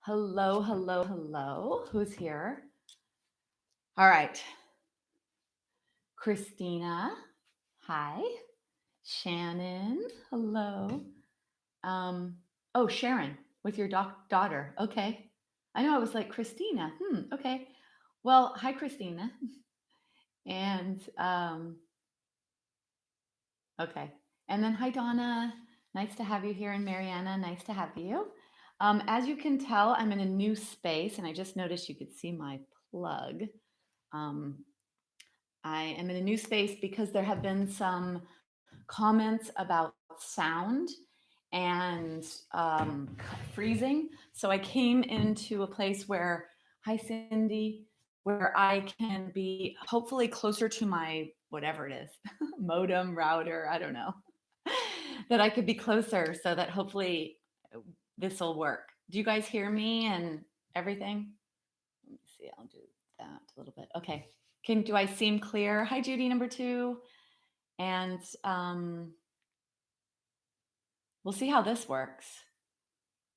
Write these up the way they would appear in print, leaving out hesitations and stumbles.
Hello, hello, hello. Who's here? All right. Christina. Hi. Shannon. Hello. Um, oh, Sharon with your daughter. Okay. I know I was like Christina. Okay. Well, hi, Christina. And okay. And then hi, Donna. Nice to have you here. And Mariana, nice to have you. As you can tell, I'm in a new space, and I just noticed you could see my plug. Um, I am in a new space because there have been some comments about sound and freezing. So I came into a place where, hi, Cindy, where I can be hopefully closer to my whatever it is, modem, router, I don't know, that I could be closer so that hopefully this will work. Do you guys hear me and everything? Let me see, I'll do that a little bit. Okay. Do I seem clear? Hi, Judy, number two. And we'll see how this works.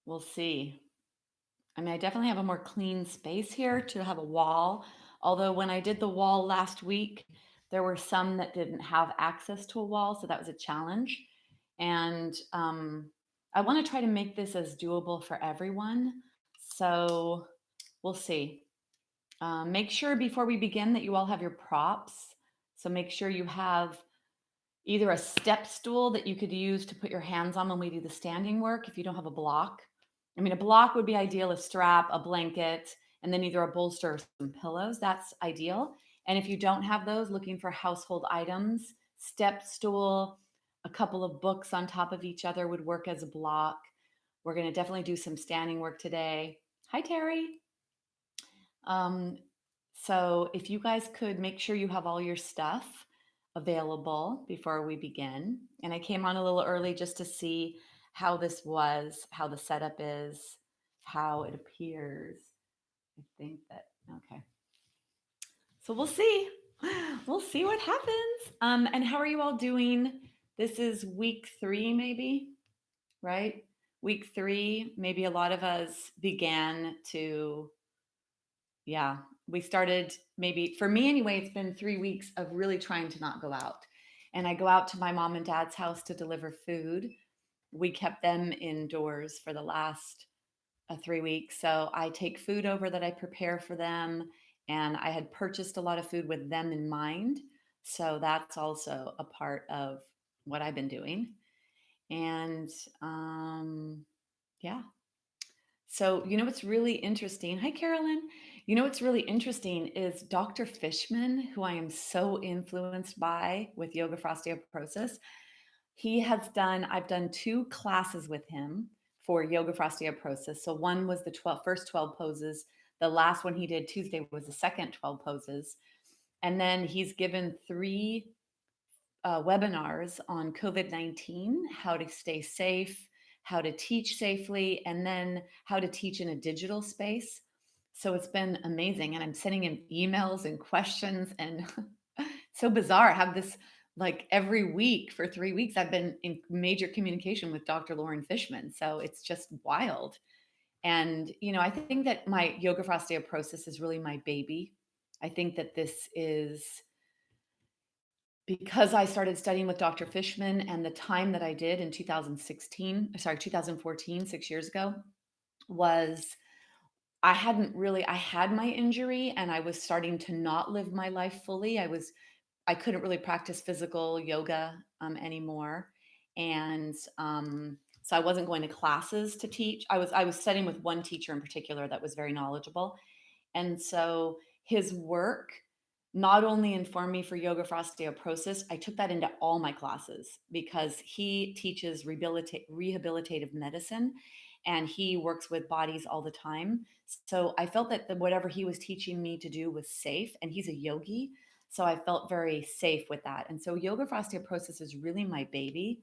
We'll see. I mean, I definitely have a more clean space here to have a wall. Although when I did the wall last week, there were some that didn't have access to a wall. So that was a challenge. And I want to try to make this as doable for everyone. So we'll see. Make sure before we begin that you all have your props. So make sure you have either a step stool that you could use to put your hands on when we do the standing work if you don't have a block. I mean, a block would be ideal, a strap, a blanket, and then either a bolster or some pillows. That's ideal. And if you don't have those, looking for household items, step stool, a couple of books on top of each other would work as a block. We're going to definitely do some standing work today. Hi, Terry. Um, so if you guys could make sure you have all your stuff available before we begin. And I came on a little early just to see how this was, how the setup is, how it appears. I think that, okay. So we'll see. We'll see what happens. And how are you all doing? This is week 3, maybe, right? Week 3, maybe a lot of us began to, yeah, we started maybe, for me anyway, it's been 3 weeks of really trying to not go out. And I go out to my mom and dad's house to deliver food. We kept them indoors for the last 3 weeks. So I take food over that I prepare for them. And I had purchased a lot of food with them in mind. So that's also a part of what I've been doing. And yeah, so, what's really interesting? Hi, Carolyn. What's really interesting is Dr. Fishman, who I am so influenced by with Yoga for Osteoporosis. I've done 2 classes with him for Yoga for Osteoporosis. So, one was the first 12 poses. The last one he did Tuesday was the second 12 poses. And then he's given 3 webinars on COVID-19, how to stay safe, how to teach safely, and then how to teach in a digital space. So it's been amazing. And I'm sending him emails and questions, and so bizarre. I have this like every week for 3 weeks. I've been in major communication with Dr. Lauren Fishman. So it's just wild. And, I think that my Yoga for Osteoporosis is really my baby. I think that this is because I started studying with Dr. Fishman, and the time that I did in 2014, 6 years ago, was I had my injury and I was starting to not live my life fully. I couldn't really practice physical yoga anymore. And so I wasn't going to classes to teach. I was studying with one teacher in particular that was very knowledgeable. And so his work not only informed me for Yoga for Osteoporosis, I took that into all my classes because he teaches rehabilitative medicine and he works with bodies all the time. So I felt that whatever he was teaching me to do was safe, and he's a yogi. So I felt very safe with that. And so Yoga for Osteoporosis is really my baby.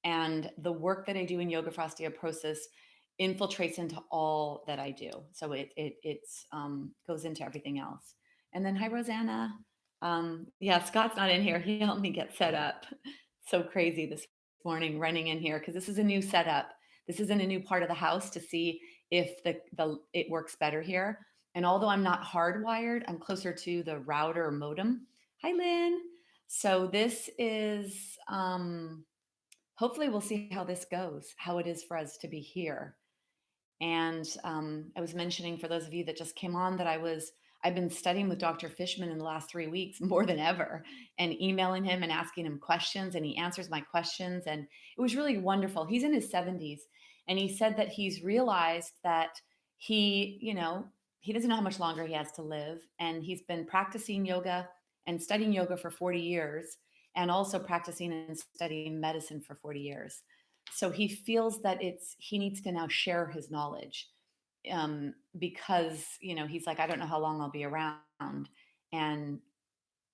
And the work that I do in Yoga for Osteoporosis infiltrates into all that I do. So it's goes into everything else. And then hi, Rosanna. Yeah, Scott's not in here. He helped me get set up. So crazy this morning running in here because this is a new setup. This isn't a new part of the house to see if the it works better here. And although I'm not hardwired, I'm closer to the router modem. Hi, Lynn. So this is hopefully we'll see how this goes, how it is for us to be here. And I was mentioning for those of you that just came on that I've been studying with Dr. Fishman in the last 3 weeks more than ever, and emailing him and asking him questions, and he answers my questions, and it was really wonderful. He's in his 70s, and he said that he's realized that he doesn't know how much longer he has to live, and he's been practicing yoga and studying yoga for 40 years, and also practicing and studying medicine for 40 years. So he feels that he needs to now share his knowledge, because he's like, I don't know how long I'll be around, and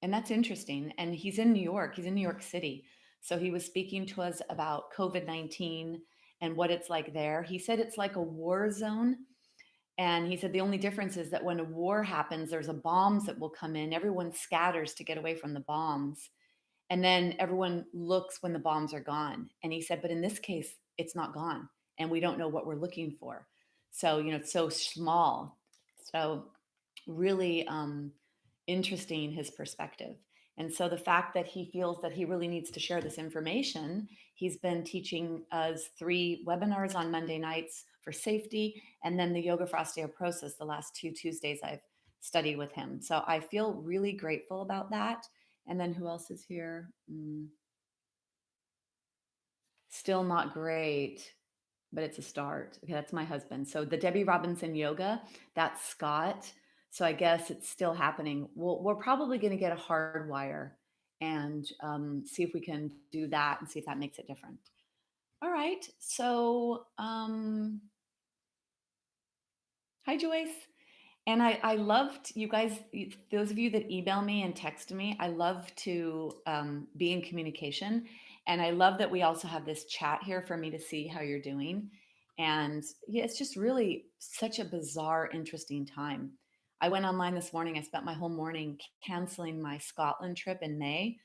that's interesting. And he's in New York. He's in New York City. So he was speaking to us about COVID-19 and what it's like there. He said it's like a war zone. And he said the only difference is that when a war happens, there's a bombs that will come in. Everyone scatters to get away from the bombs. And then everyone looks when the bombs are gone. And he said, but in this case, it's not gone. And we don't know what we're looking for. So, it's so small. So, really interesting his perspective. And so, the fact that he feels that he really needs to share this information, he's been teaching us 3 webinars on Monday nights for safety, and then the yoga for osteoporosis the last 2 Tuesdays I've studied with him. So, I feel really grateful about that. And then who else is here? Still not great, but it's a start. Okay, that's my husband. So the Debbie Robinson yoga, that's Scott. So I guess it's still happening. We're probably going to get a hard wire and see if we can do that and see if that makes it different. All right. So hi, Joyce. And I loved you guys, those of you that email me and text me. I love to be in communication. And I love that we also have this chat here for me to see how you're doing. And yeah, it's just really such a bizarre, interesting time. I went online this morning. I spent my whole morning canceling my Scotland trip in May,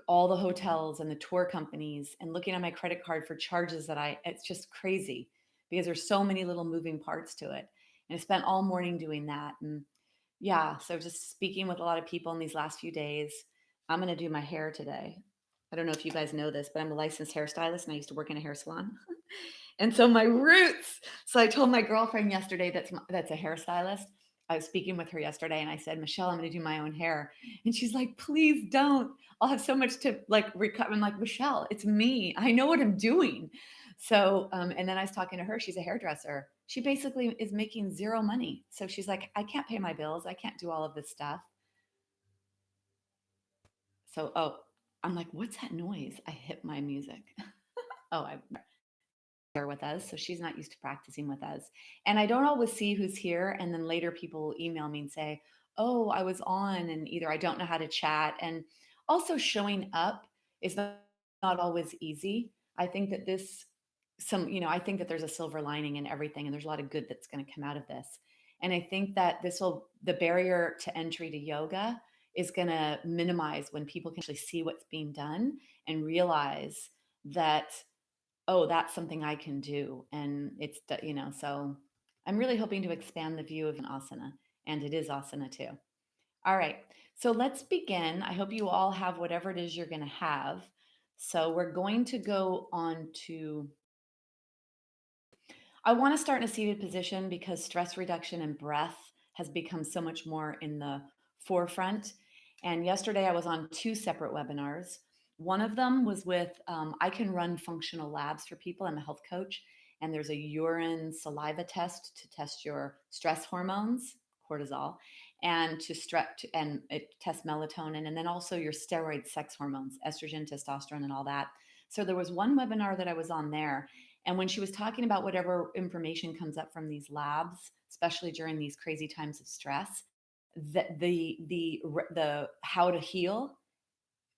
all the hotels and the tour companies, and looking at my credit card for charges it's just crazy because there's so many little moving parts to it. And I spent all morning doing that. And yeah, so just speaking with a lot of people in these last few days. I'm going to do my hair today. I don't know if you guys know this, but I'm a licensed hairstylist and I used to work in a hair salon. And so my roots. So I told my girlfriend yesterday that's a hairstylist. I was speaking with her yesterday and I said, Michelle, I'm going to do my own hair. And she's like, please don't. I'll have so much to like recover. I'm like, Michelle, it's me. I know what I'm doing. So, and then I was talking to her. She's a hairdresser. She basically is making zero money. So she's like, I can't pay my bills. I can't do all of this stuff. So, I'm like, what's that noise? I hit my music. I here with us, so she's not used to practicing with us. And I don't always see who's here, and then later people will email me and say, oh, I was on, and either I don't know how to chat. And also showing up is not always easy. I think that I think that there's a silver lining in everything, and there's a lot of good that's going to come out of this. And I think that the barrier to entry to yoga is going to minimize when people can actually see what's being done and realize that, oh, that's something I can do. And so I'm really hoping to expand the view of an asana, and it is asana too. All right, so let's begin. I hope you all have whatever it is you're going to have. So we're going to go on to, I want to start in a seated position because stress reduction and breath has become so much more in the forefront. And yesterday I was on 2 separate webinars. One of them was with, I can run functional labs for people. I'm a health coach, and there's a urine saliva test to test your stress hormones, cortisol, and and it tests melatonin, and then also your steroid sex hormones, estrogen, testosterone, and all that. So there was one webinar that I was on there, and when she was talking about whatever information comes up from these labs, especially during these crazy times of stress, the how to heal,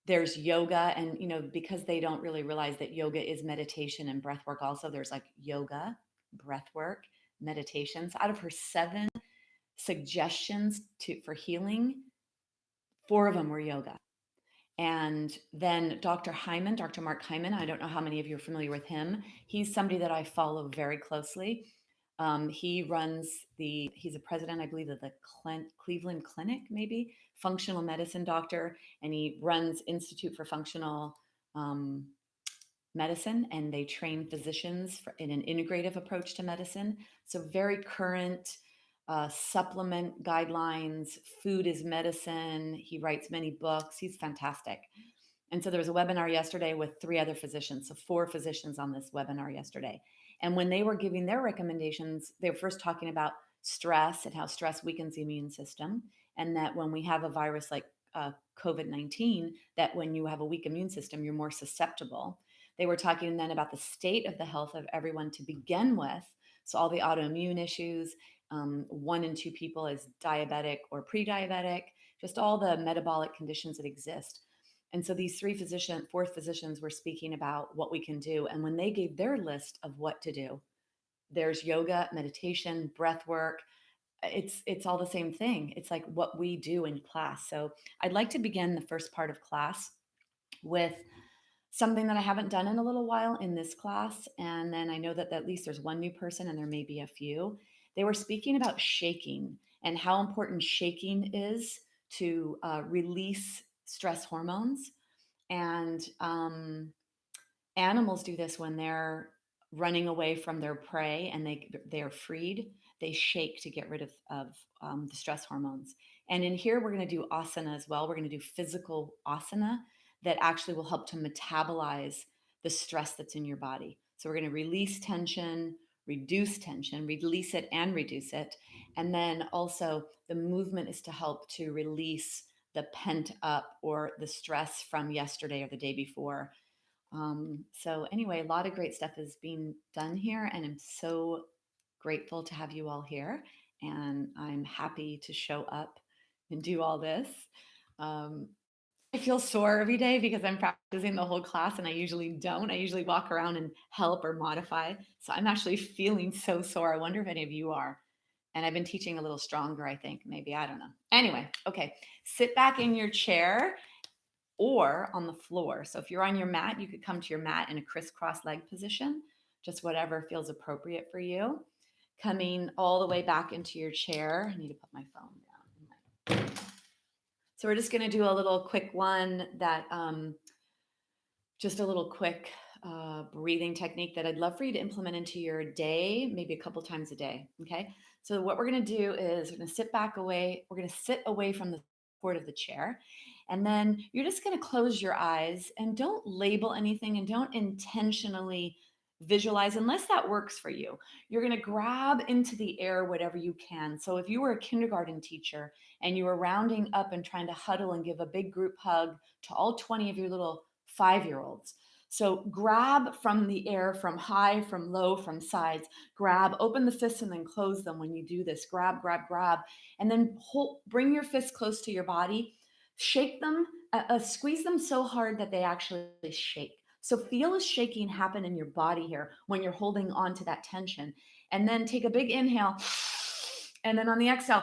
there's yoga. And because they don't really realize that yoga is meditation and breath work also, there's like yoga, breath work, meditations. Out of her 7 suggestions for healing, 4 of them were yoga. And then Dr. Mark Hyman, I don't know how many of you are familiar with him. He's somebody that I follow very closely. He's a president, I believe, of the Cleveland Clinic, maybe functional medicine doctor, and he runs Institute for Functional um, Medicine, and they train physicians in an integrative approach to medicine. So very current supplement guidelines. Food is medicine. He writes many books. He's fantastic. And so there was a webinar yesterday with 3 other physicians, so 4 physicians on this webinar yesterday. And when they were giving their recommendations, they were first talking about stress and how stress weakens the immune system, and that when we have a virus like COVID-19, that when you have a weak immune system, you're more susceptible. They were talking then about the state of the health of everyone to begin with. So all the autoimmune issues, 1 in 2 people is diabetic or pre-diabetic, just all the metabolic conditions that exist. And so these 4 physicians were speaking about what we can do. And when they gave their list of what to do, there's yoga, meditation, breath work. It's all the same thing. It's like what we do in class. So I'd like to begin the first part of class with something that I haven't done in a little while in this class. And then I know that at least there's 1 new person and there may be a few. They were speaking about shaking and how important shaking is to release stress hormones. And animals do this when they're running away from their prey and they are freed. They shake to get rid of the stress hormones. And in here, we're going to do asana as well. We're going to do physical asana that actually will help to metabolize the stress that's in your body. So we're going to release tension, release it and reduce it. And then also the movement is to help to release the pent up or the stress from yesterday or the day before. So anyway, a lot of great stuff is being done here, and I'm so grateful to have you all here. And I'm happy to show up and do all this. Um, I feel sore every day because I'm practicing the whole class, and I usually don't. I usually walk around and help or modify. So I'm actually feeling so sore. I wonder if any of you are. And I've been teaching a little stronger, I think. Maybe, I don't know. Anyway, okay. Sit back in your chair or on the floor. So if you're on your mat, you could come to your mat in a crisscross leg position, just whatever feels appropriate for you. Coming all the way back into your chair. I need to put my phone down. So we're just going to do a little quick one that just a little quick breathing technique that I'd love for you to implement into your day, maybe a couple times a day. Okay. So what we're going to do is we're going to sit back away. We're going to sit away from the support of the chair. And then you're just going to close your eyes and don't label anything and don't intentionally visualize unless that works for you. You're going to grab into the air whatever you can. So if you were a kindergarten teacher and you were rounding up and trying to huddle and give a big group hug to all 20 of your little 5-year-olds. So grab from the air, from high, from low, from sides. Grab, open the fists and then close them when you do this. Grab, grab, grab. And then bring your fists close to your body. Shake them, squeeze them so hard that they actually shake. So feel a shaking happen in your body here when you're holding on to that tension. And then take a big inhale. And then on the exhale,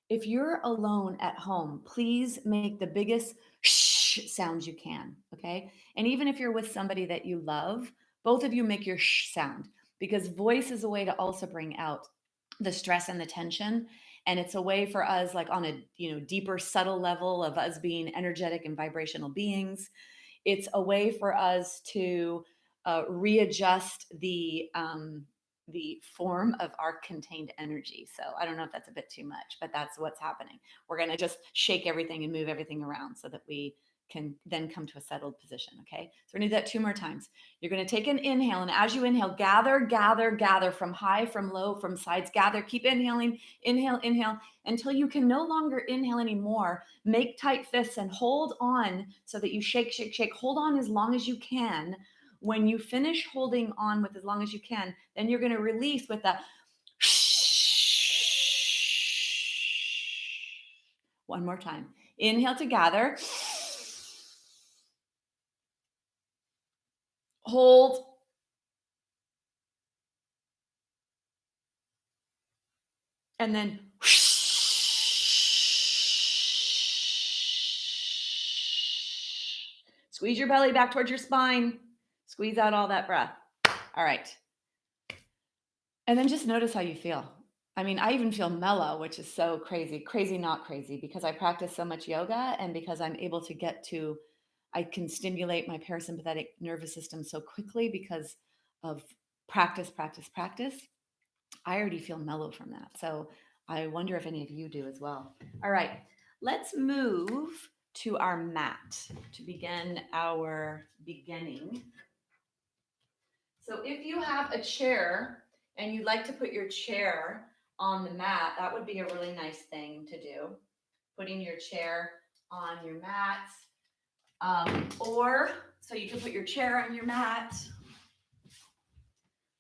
if you're alone at home, please make the biggest sounds you can, okay? And even if you're with somebody that you love, both of you make your sound, because voice is a way to also bring out the stress and the tension. And it's a way for us, like on a deeper, subtle level of us being energetic and vibrational beings. It's a way for us to readjust the form of our contained energy. So I don't know if that's a bit too much, but that's what's happening. We're going to just shake everything and move everything around so that we can then come to a settled position. Okay. So we're going to do that 2 more times. You're going to take an inhale. And as you inhale, gather, gather, gather from high, from low, from sides, gather, keep inhaling, inhale, inhale until you can no longer inhale anymore. Make tight fists and hold on so that you shake, shake, shake. Hold on as long as you can. When you finish holding on with as long as you can, then you're going to release with a one more time. Inhale to gather. Hold. And then squeeze your belly back towards your spine. Squeeze out all that breath. All right. And then just notice how you feel. I mean, I even feel mellow, which is so crazy, crazy, not crazy, because I practice so much yoga and because I'm able to I can stimulate my parasympathetic nervous system so quickly because of practice, practice, practice. I already feel mellow from that. So I wonder if any of you do as well. All right, let's move to our mat to begin our beginning. So if you have a chair and you'd like to put your chair on the mat, that would be a really nice thing to do. Putting your chair on your mat. Or, so you can put your chair on your mat,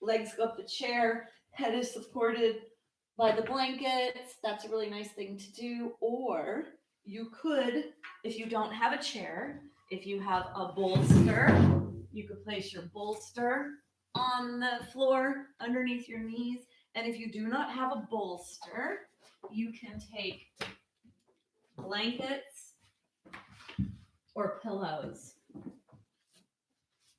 legs go up the chair, head is supported by the blankets. That's a really nice thing to do. Or you could, if you don't have a chair, if you have a bolster, you could place your bolster on the floor underneath your knees. And if you do not have a bolster, you can take blankets or pillows.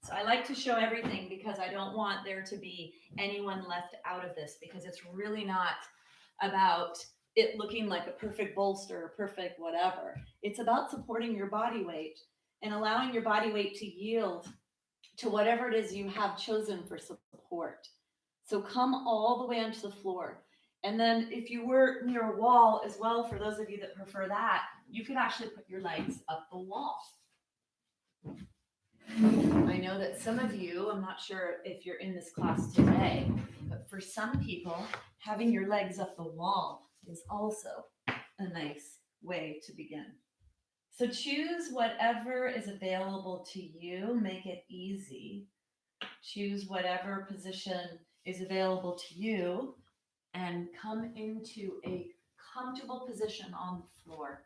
So I like to show everything because I don't want there to be anyone left out of this, because it's really not about it looking like a perfect bolster or perfect whatever. It's about supporting your body weight and allowing your body weight to yield to whatever it is you have chosen for support. So come all the way onto the floor. And then if you were near a wall as well, for those of you that prefer that, you could actually put your legs up the wall. I know that some of you, I'm not sure if you're in this class today, but for some people, having your legs up the wall is also a nice way to begin. So choose whatever is available to you, make it easy. Choose whatever position is available to you and come into a comfortable position on the floor.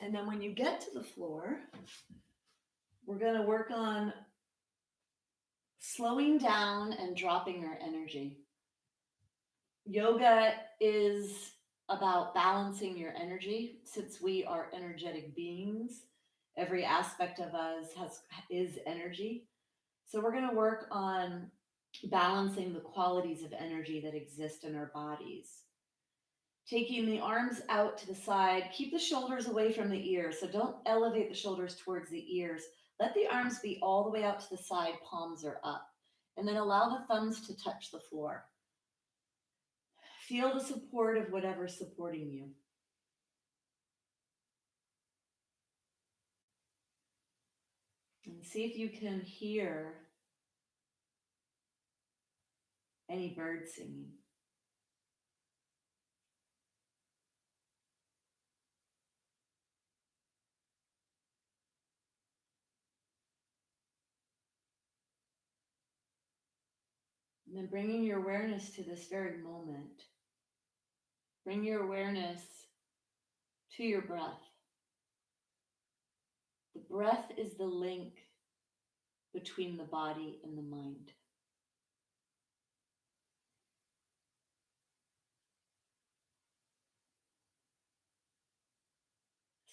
And then when you get to the floor, we're going to work on slowing down and dropping our energy. Yoga is about balancing your energy. Since we are energetic beings, every aspect of us is energy. So we're going to work on balancing the qualities of energy that exist in our bodies. Taking the arms out to the side, keep the shoulders away from the ears. So don't elevate the shoulders towards the ears. Let the arms be all the way out to the side, palms are up. And then allow the thumbs to touch the floor. Feel the support of whatever's supporting you. And see if you can hear any birds singing. And then bringing your awareness to this very moment. Bring your awareness to your breath. The breath is the link between the body and the mind.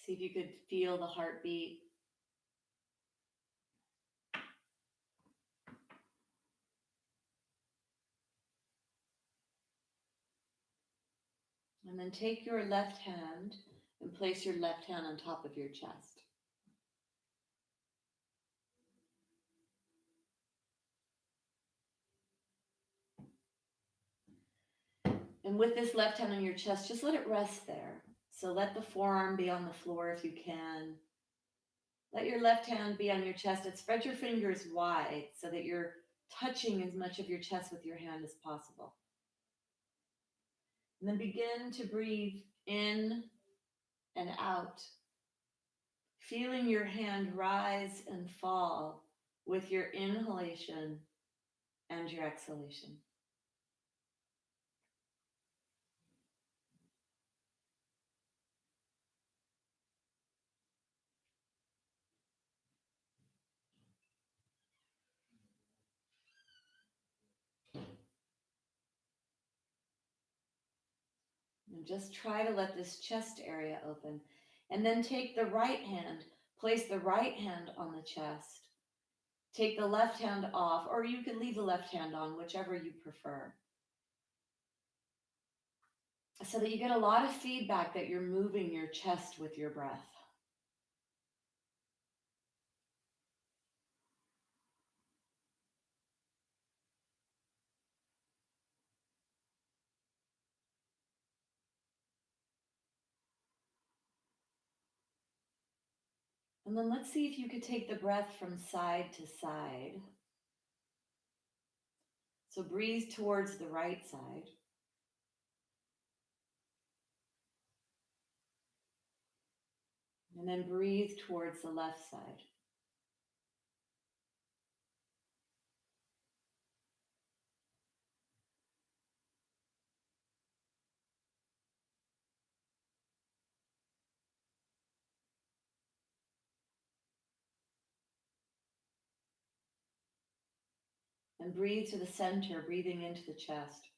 See if you could feel the heartbeat. And then take your left hand and place your left hand on top of your chest. And with this left hand on your chest, just let it rest there. So let the forearm be on the floor if you can. Let your left hand be on your chest and spread your fingers wide so that you're touching as much of your chest with your hand as possible. And then begin to breathe in and out, feeling your hand rise and fall with your inhalation and your exhalation. And just try to let this chest area open. And then take the right hand, place the right hand on the chest. Take the left hand off, or you can leave the left hand on, whichever you prefer. So that you get a lot of feedback that you're moving your chest with your breath. And then let's see if you could take the breath from side to side. So breathe towards the right side. And then breathe towards the left side. And breathe to the center, breathing into the chest.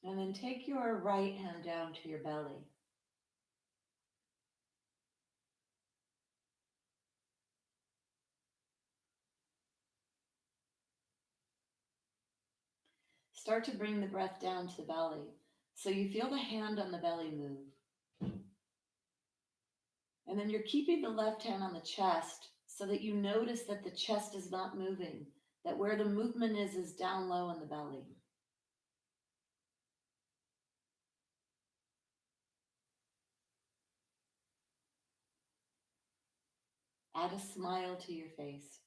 And then take your right hand down to your belly. Start to bring the breath down to the belly. So you feel the hand on the belly move. And then you're keeping the left hand on the chest so that you notice that the chest is not moving, that where the movement is down low in the belly. Add a smile to your face.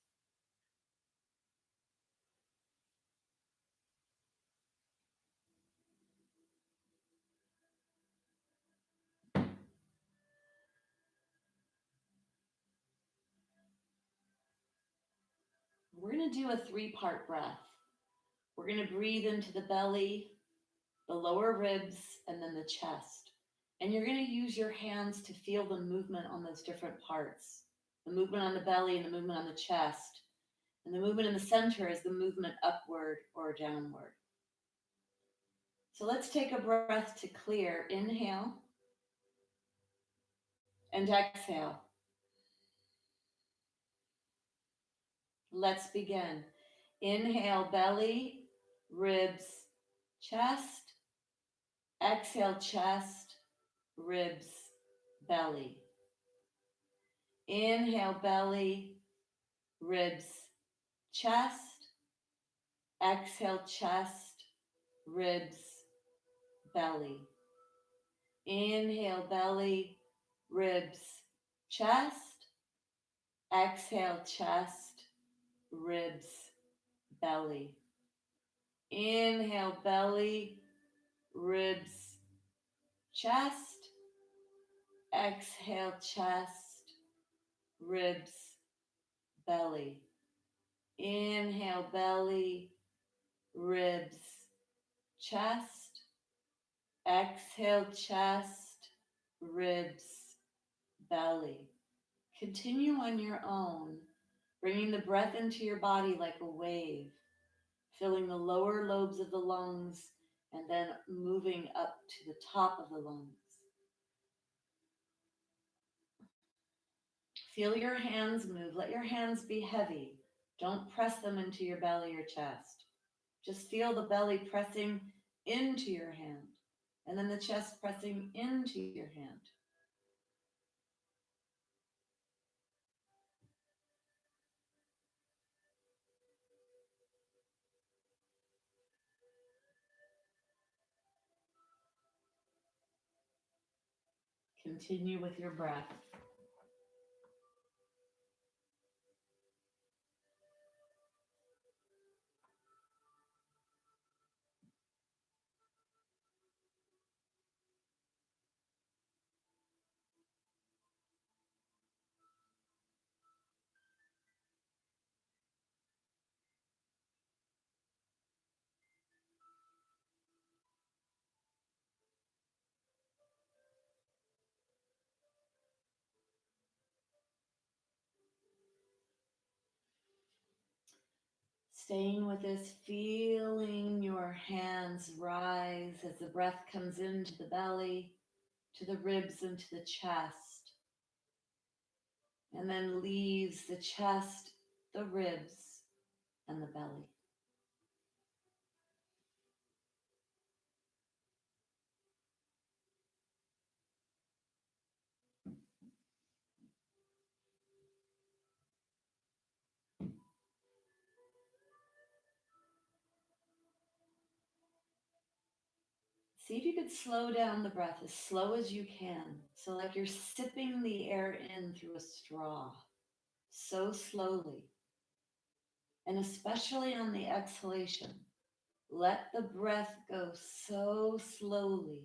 We're going to do a 3-part breath. We're going to breathe into the belly, the lower ribs, and then the chest. And you're going to use your hands to feel the movement on those different parts. The movement on the belly and the movement on the chest. And the movement in the center is the movement upward or downward. So let's take a breath to clear. Inhale and exhale. Let's begin. Inhale, belly, ribs, chest. Exhale, chest, ribs, belly. Inhale, belly, ribs, chest. Exhale, chest, ribs, belly. Inhale, belly, ribs, chest. Exhale, chest, ribs, belly. Inhale, belly, ribs, chest. Exhale, chest, ribs, belly. Inhale, belly, ribs, chest. Exhale, chest, ribs, belly. Continue on your own, bringing the breath into your body like a wave, filling the lower lobes of the lungs and then moving up to the top of the lungs. Feel your hands move. Let your hands be heavy. Don't press them into your belly or chest. Just feel the belly pressing into your hand and then the chest pressing into your hand. Continue with your breath. Staying with this, feeling your hands rise as the breath comes into the belly, to the ribs, and to the chest, and then leaves the chest, the ribs, and the belly. See if you could slow down the breath as slow as you can. So, like you're sipping the air in through a straw, so slowly. And especially on the exhalation, let the breath go so slowly.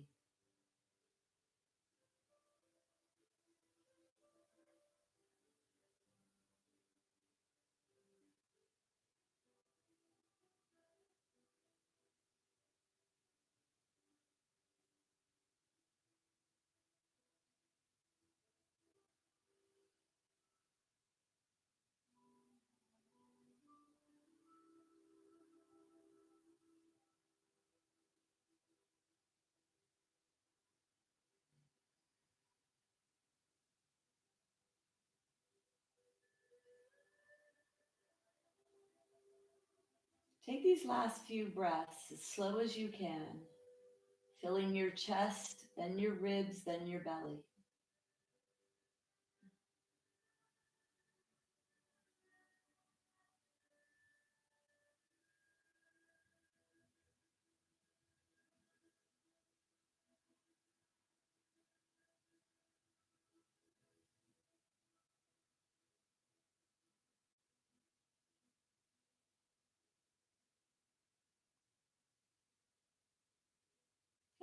Take these last few breaths as slow as you can, filling your chest, then your ribs, then your belly.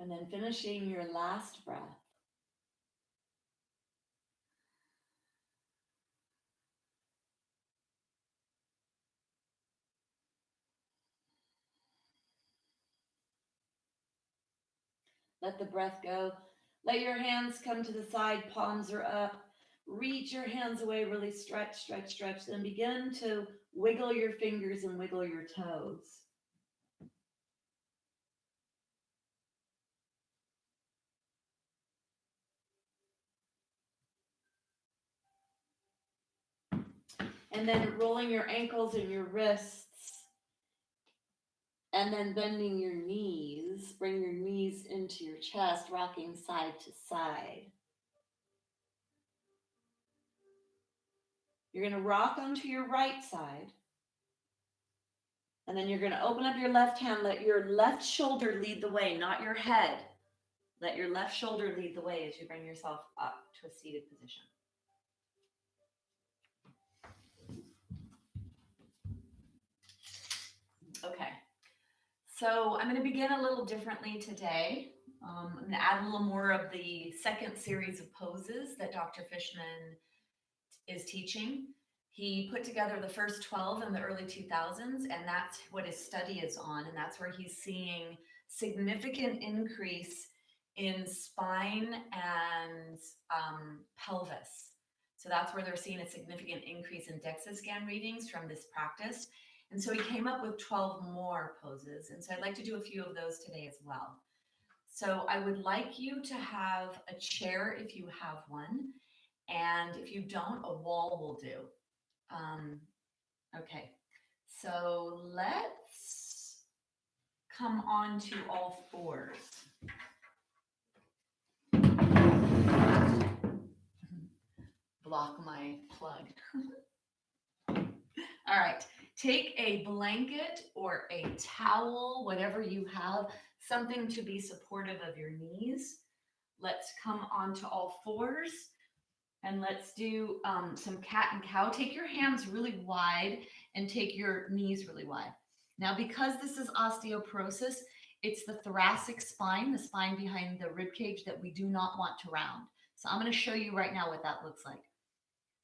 And then finishing your last breath. Let the breath go. Let your hands come to the side, palms are up. Reach your hands away, really stretch, stretch, stretch. Then begin to wiggle your fingers and wiggle your toes. And then rolling your ankles and your wrists. And then bending your knees. Bring your knees into your chest, rocking side to side. You're going to rock onto your right side. And then you're going to open up your left hand. Let your left shoulder lead the way, not your head. Let your left shoulder lead the way as you bring yourself up to a seated position. Okay, so I'm going to begin a little differently today. I'm going to add a little more of the second series of poses that Dr. Fishman is teaching. He put together the first 12 in the early 2000s, and that's what his study is on, and that's where he's seeing significant increase in spine and pelvis. So that's where they're seeing a significant increase in DEXA scan readings from this practice. And so he came up with 12 more poses. And so I'd like to do a few of those today as well. So I would like you to have a chair if you have one. And if you don't, a wall will do. Okay, so let's come on to all fours. Block my plug. All right, take a blanket or a towel, whatever you have, something to be supportive of your knees. Let's come onto all fours and let's do some cat and cow. Take your hands really wide and take your knees really wide. Now, because this is osteoporosis, it's the thoracic spine, the spine behind the rib cage that we do not want to round. So I'm going to show you right now what that looks like.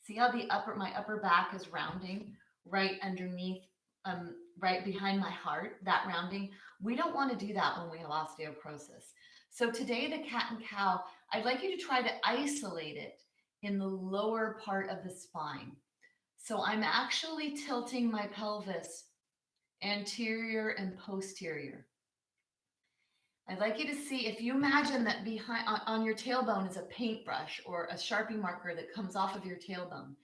See how my upper back is rounding right underneath, right behind my heart, that rounding. We don't want to do that when we have osteoporosis. So today, the cat and cow, I'd like you to try to isolate it in the lower part of the spine. So I'm actually tilting my pelvis anterior and posterior. I'd like you to see, if you imagine that behind on your tailbone is a paintbrush or a Sharpie marker that comes off of your tailbone,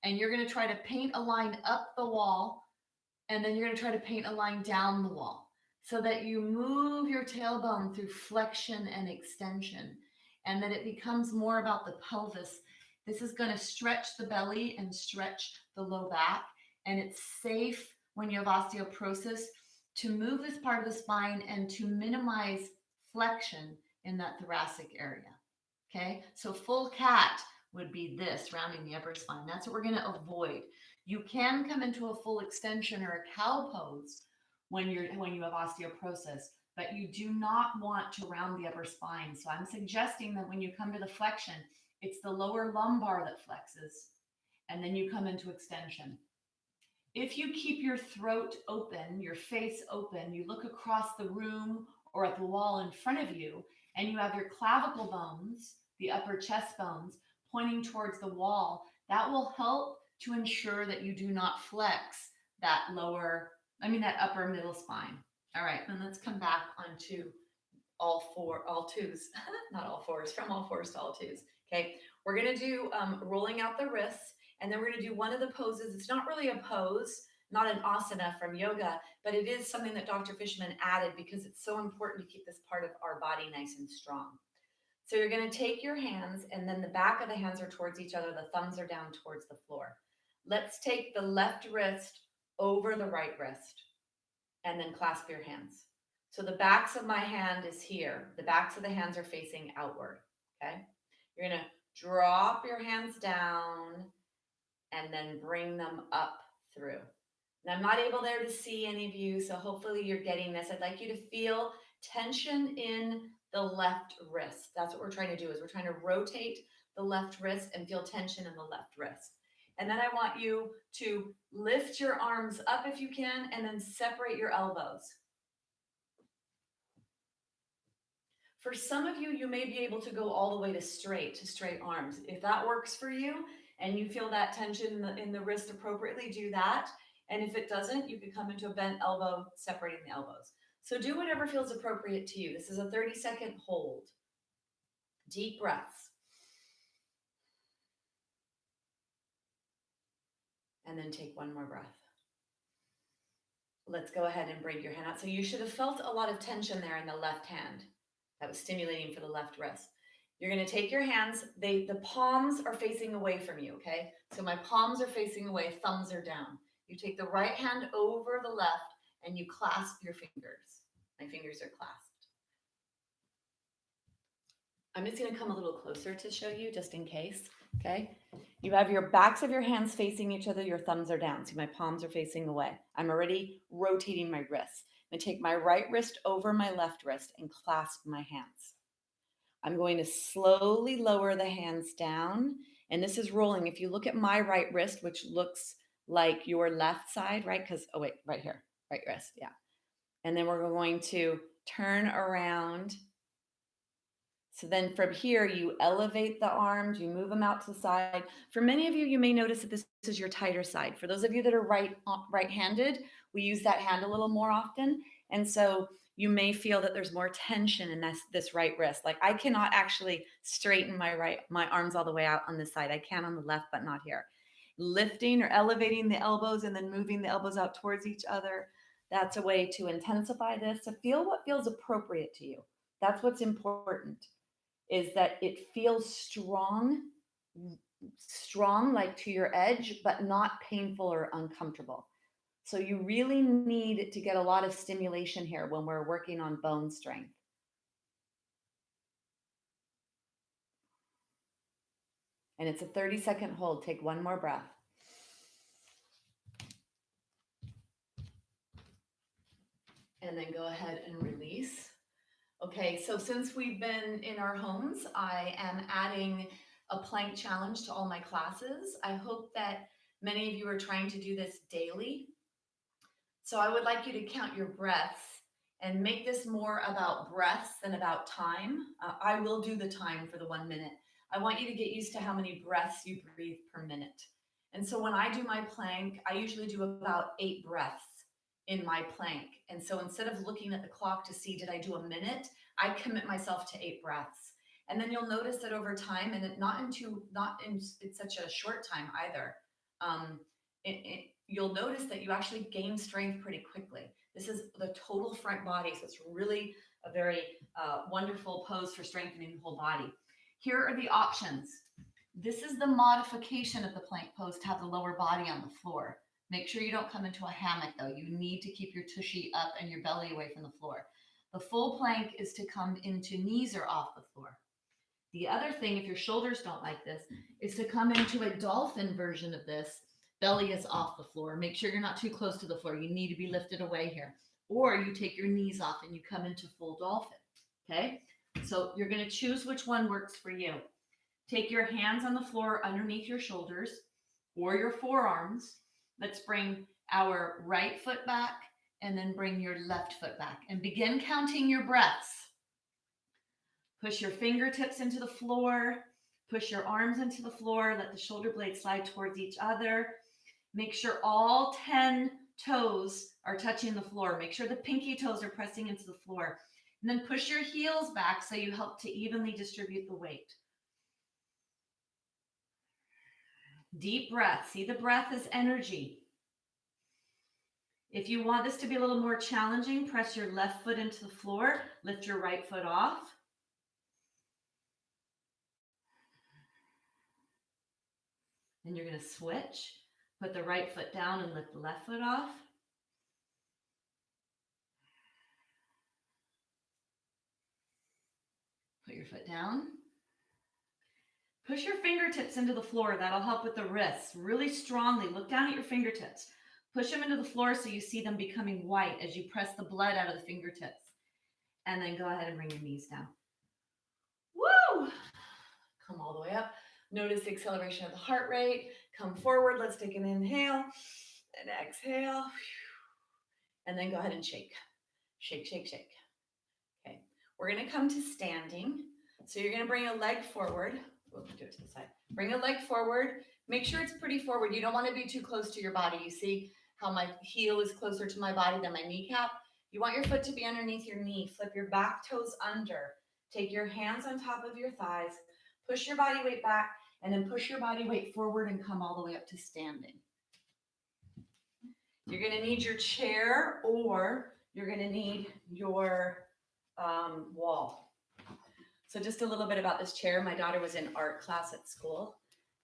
and you're going to try to paint a line up the wall, and then you're going to try to paint a line down the wall so that you move your tailbone through flexion and extension, and that it becomes more about the pelvis. This is going to stretch the belly and stretch the low back, and it's safe when you have osteoporosis to move this part of the spine and to minimize flexion in that thoracic area. Okay, so full cat would be this, rounding the upper spine. That's what we're going to avoid. You can come into a full extension or a cow pose when you have osteoporosis, but you do not want to round the upper spine. So I'm suggesting that when you come to the flexion, it's the lower lumbar that flexes, and then you come into extension. If you keep your throat open, your face open, you look across the room or at the wall in front of you, and you have your clavicle bones, the upper chest bones, pointing towards the wall, that will help to ensure that you do not flex that upper middle spine. All right, and let's come back onto all twos, not all fours, from all fours to all twos. Okay, we're gonna do rolling out the wrists, and then we're gonna do one of the poses. It's not really a pose, not an asana from yoga, but it is something that Dr. Fishman added because it's so important to keep this part of our body nice and strong. So you're gonna take your hands, and then the back of the hands are towards each other, the thumbs are down towards the floor. Let's take the left wrist over the right wrist, and then clasp your hands. So the backs of my hand is here. The backs of the hands are facing outward, okay? You're gonna drop your hands down and then bring them up through. Now, I'm not able there to see any of you, so hopefully you're getting this. I'd like you to feel tension in the left wrist. That's what we're trying to do, is we're trying to rotate the left wrist and feel tension in the left wrist. And then I want you to lift your arms up if you can, and then separate your elbows. For some of you, you may be able to go all the way to straight arms. If that works for you and you feel that tension in the wrist appropriately, do that. And if it doesn't, you can come into a bent elbow, separating the elbows. So do whatever feels appropriate to you. This is a 30-second hold. Deep breaths. And then take one more breath. Let's go ahead and bring your hand out. So you should have felt a lot of tension there in the left hand. That was stimulating for the left wrist. You're going to take your hands. The palms are facing away from you, okay? So my palms are facing away, thumbs are down. You take the right hand over the left and you clasp your fingers. My fingers are clasped. I'm just going to come a little closer to show you just in case, okay? You have your backs of your hands facing each other, your thumbs are down. So my palms are facing away. I'm already rotating my wrists. I'm going to take my right wrist over my left wrist and clasp my hands. I'm going to slowly lower the hands down, and this is rolling. If you look at my right wrist, which looks like your left side, right? Because, oh wait, right here, right wrist, yeah. And then we're going to turn around. So then from here, you elevate the arms, you move them out to the side. For many of you, you may notice that this is your tighter side. For those of you that are right-handed, we use that hand a little more often. And so you may feel that there's more tension in this right wrist. Like I cannot actually straighten my arms all the way out on this side. I can on the left, but not here. Lifting or elevating the elbows and then moving the elbows out towards each other. That's a way to intensify this, to feel what feels appropriate to you. That's what's important, is that it feels strong like to your edge, but not painful or uncomfortable. So you really need to get a lot of stimulation here when we're working on bone strength. And it's a 30-second hold. Take one more breath. And then go ahead and release. Okay, so since we've been in our homes, I am adding a plank challenge to all my classes. I hope that many of you are trying to do this daily. So I would like you to count your breaths and make this more about breaths than about time. I will do the time for the 1 minute. I want you to get used to how many breaths you breathe per minute. And so when I do my plank, I usually do about 8 breaths in my plank. And so instead of looking at the clock to see, did I do a minute? I commit myself to 8 breaths. And then you'll notice that over time, and not in it's such a short time either, you'll notice that you actually gain strength pretty quickly. This is the total front body, so it's really a very wonderful pose for strengthening the whole body. Here are the options. This is the modification of the plank pose to have the lower body on the floor. Make sure you don't come into a hammock though. You need to keep your tushy up and your belly away from the floor. The full plank is to come into knees are off the floor. The other thing, if your shoulders don't like this, is to come into a dolphin version of this. Belly is off the floor. Make sure you're not too close to the floor. You need to be lifted away here. Or you take your knees off and you come into full dolphin. Okay? So you're going to choose which one works for you. Take your hands on the floor underneath your shoulders or your forearms. Let's bring our right foot back and then bring your left foot back and begin counting your breaths. Push your fingertips into the floor. Push your arms into the floor. Let the shoulder blades slide towards each other. Make sure all 10 toes are touching the floor. Make sure the pinky toes are pressing into the floor. And then push your heels back so you help to evenly distribute the weight. Deep breath. See the breath as energy. If you want this to be a little more challenging, press your left foot into the floor. Lift your right foot off. Then you're going to switch. Put the right foot down and lift the left foot off. Put your foot down. Push your fingertips into the floor. That'll help with the wrists really strongly. Look down at your fingertips. Push them into the floor so you see them becoming white as you press the blood out of the fingertips. And then go ahead and bring your knees down. Woo! Come all the way up. Notice the acceleration of the heart rate. Come forward. Let's take an inhale and exhale. And then go ahead and shake. Shake, shake, shake. Okay. We're going to come to standing. So you're going to bring a leg forward. We'll do it to the side. Bring a leg forward. Make sure it's pretty forward. You don't want to be too close to your body. You see how my heel is closer to my body than my kneecap? You want your foot to be underneath your knee. Flip your back toes under. Take your hands on top of your thighs. Push your body weight back. And then push your body weight forward and come all the way up to standing. You're going to need your chair or you're going to need your wall. So just a little bit about this chair. My daughter was in art class at school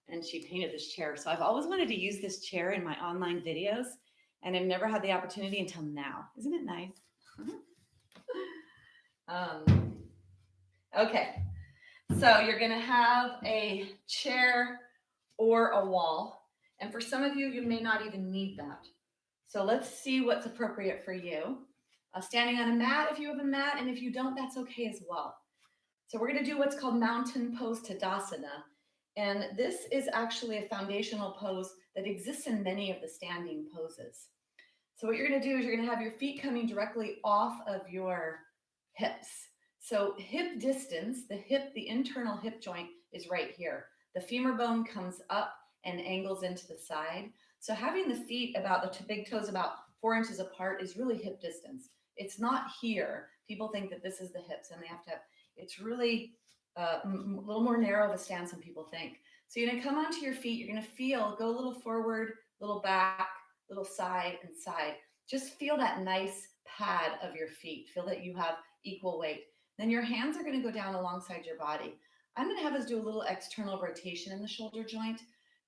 and she painted this chair. So I've always wanted to use this chair in my online videos and I've never had the opportunity until now. Isn't it nice? Okay. So you're going to have a chair or a wall. And for some of you, you may not even need that. So let's see what's appropriate for you. Standing on a mat if you have a mat, and if you don't, that's okay as well. So we're going to do what's called mountain pose Tadasana. And this is actually a foundational pose that exists in many of the standing poses. So what you're going to do is you're going to have your feet coming directly off of your hips. So hip distance, the internal hip joint is right here. The femur bone comes up and angles into the side. So having the feet about the big toes about 4 inches apart is really hip distance. It's not here. People think that this is the hips and they have to have, it's really a little more narrow of a stance than people think. So you're going to come onto your feet. You're going to feel, go a little forward, little back, little side and side. Just feel that nice pad of your feet. Feel that you have equal weight. Then your hands are going to go down alongside your body. I'm going to have us do a little external rotation in the shoulder joint,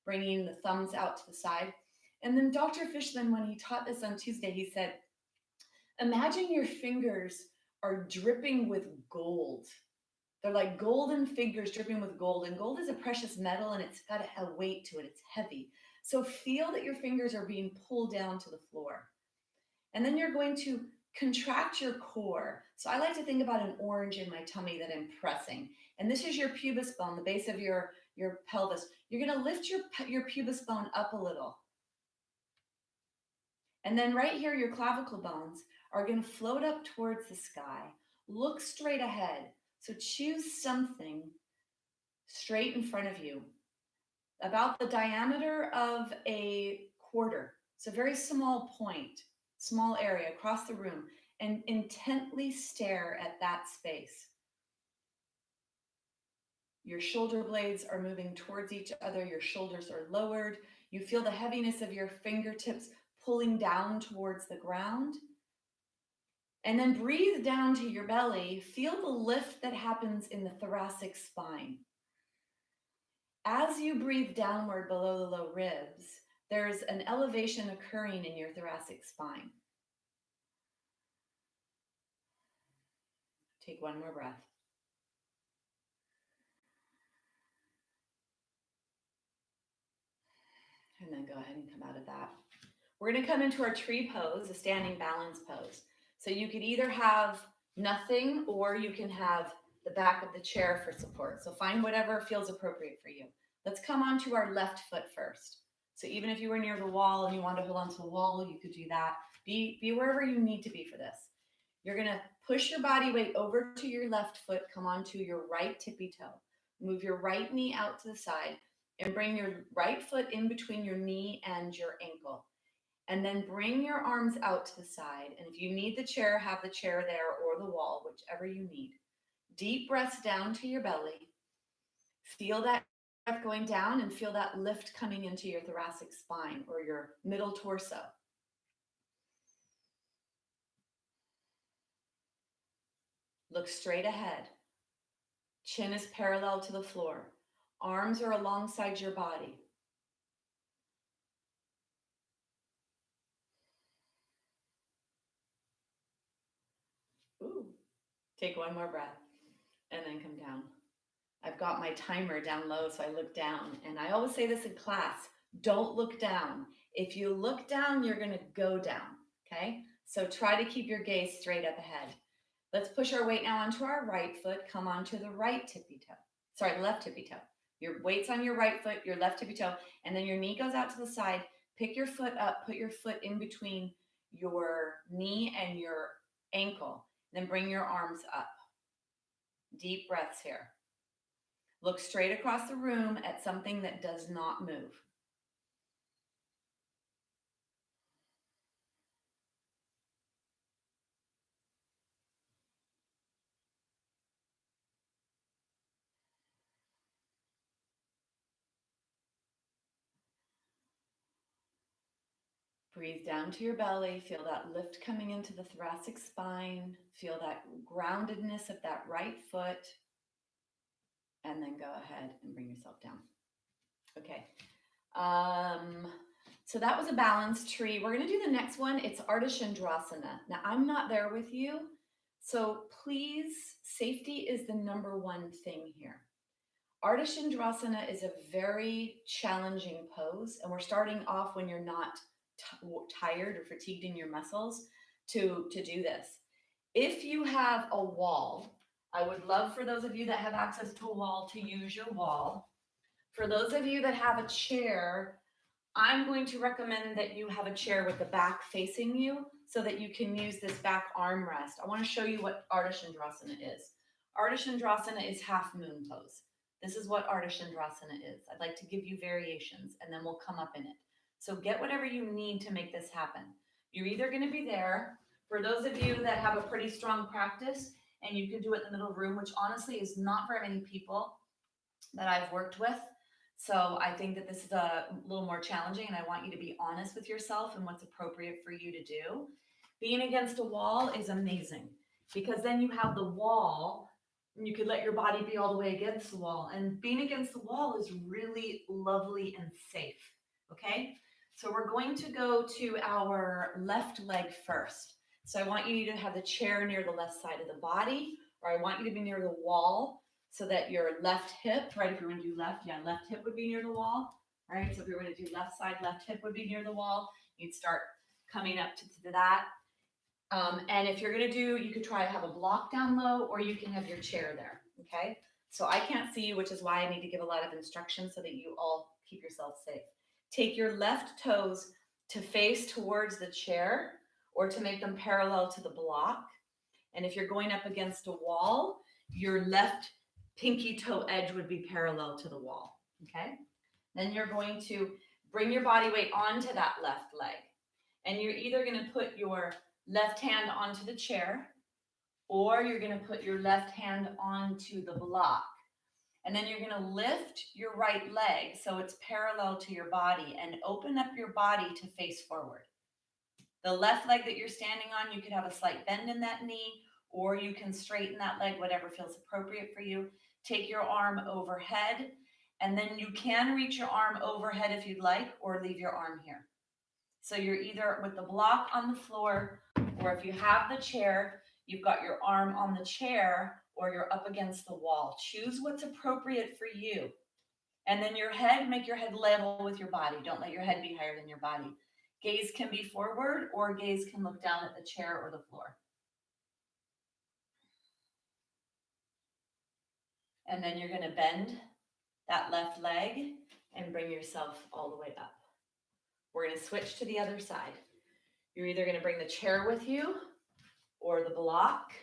bringing the thumbs out to the side. And then Dr. Fishman, when he taught this on Tuesday, he said, imagine your fingers are dripping with gold. They're like golden fingers dripping with gold. And gold is a precious metal and it's got a weight to it. It's heavy. So feel that your fingers are being pulled down to the floor. And then you're going to contract your core. So I like to think about an orange in my tummy that I'm pressing. And this is your pubis bone, the base of your pelvis. You're going to lift your pubis bone up a little. And then right here, your clavicle bones are going to float up towards the sky. Look straight ahead. So choose something straight in front of you, about the diameter of a quarter. It's a very small point. small area across the room, and intently stare at that space. Your shoulder blades are moving towards each other. Your shoulders are lowered. You feel the heaviness of your fingertips pulling down towards the ground. And then breathe down to your belly. Feel the lift that happens in the thoracic spine. As you breathe downward below the low ribs, there's an elevation occurring in your thoracic spine. Take one more breath. And then go ahead and come out of that. We're going to come into our tree pose, a standing balance pose. So you could either have nothing or you can have the back of the chair for support. So find whatever feels appropriate for you. Let's come onto our left foot first. So even if you were near the wall and you want to hold onto the wall, you could do that. Be wherever you need to be for this. You're going to push your body weight over to your left foot, come onto your right tippy toe. Move your right knee out to the side and bring your right foot in between your knee and your ankle. And then bring your arms out to the side. And if you need the chair, have the chair there or the wall, whichever you need. Deep breaths down to your belly. Feel that breath going down and feel that lift coming into your thoracic spine or your middle torso. Look straight ahead. Chin is parallel to the floor. Arms are alongside your body. Ooh. Take one more breath and then come down. I've got my timer down low, so I look down. And I always say this in class, don't look down. If you look down, you're going to go down, okay? So try to keep your gaze straight up ahead. Let's push our weight now onto our right foot. Come onto the right tippy toe. Sorry, left tippy toe. Your weight's on your right foot, your left tippy toe, and then your knee goes out to the side. Pick your foot up, put your foot in between your knee and your ankle. Then bring your arms up. Deep breaths here. Look straight across the room at something that does not move. Breathe down to your belly. Feel that lift coming into the thoracic spine. Feel that groundedness of that right foot. And then go ahead and bring yourself down. Okay. So that was a balanced tree. We're going to do the next one. It's Ardha. Now, I'm not there with you. So please, safety is the number one thing here. Ardha is a very challenging pose. And we're starting off when you're not tired or fatigued in your muscles to do this. If you have a wall, I would love for those of you that have access to a wall to use your wall. For those of you that have a chair, I'm going to recommend that you have a chair with the back facing you so that you can use this back armrest. I want to show you what Ardha is. Ardha is half moon pose. This is what Ardha is. I'd like to give you variations and then we'll come up in it. So get whatever you need to make this happen. You're either going to be there. For those of you that have a pretty strong practice and you can do it in the middle of the room, which honestly is not very many people that I've worked with. So I think that this is a little more challenging and I want you to be honest with yourself and what's appropriate for you to do. Being against a wall is amazing because then you have the wall and you could let your body be all the way against the wall. And being against the wall is really lovely and safe, okay? So we're going to go to our left leg first. So I want you to have the chair near the left side of the body, or I want you to be near the wall so that your left hip, right, if you're going to do left, left hip would be near the wall, right? So if you're going to do left side, left hip would be near the wall. You'd start coming up to that. And if you're going to do, you could try to have a block down low, or you can have your chair there, okay? So I can't see you, which is why I need to give a lot of instructions so that you all keep yourself safe. Take your left toes to face towards the chair or to make them parallel to the block. And if you're going up against a wall, your left pinky toe edge would be parallel to the wall, okay? Then you're going to bring your body weight onto that left leg. And you're either going to put your left hand onto the chair, or you're going to put your left hand onto the block. And then you're going to lift your right leg so it's parallel to your body and open up your body to face forward. The left leg that you're standing on, you could have a slight bend in that knee, or you can straighten that leg, whatever feels appropriate for you. Take your arm overhead, and then you can reach your arm overhead if you'd like, or leave your arm here. So you're either with the block on the floor, or if you have the chair, you've got your arm on the chair, or you're up against the wall. Choose what's appropriate for you. And then your head, make your head level with your body. Don't let your head be higher than your body. Gaze can be forward, or gaze can look down at the chair or the floor. And then you're going to bend that left leg and bring yourself all the way up. We're going to switch to the other side. You're either going to bring the chair with you or the block.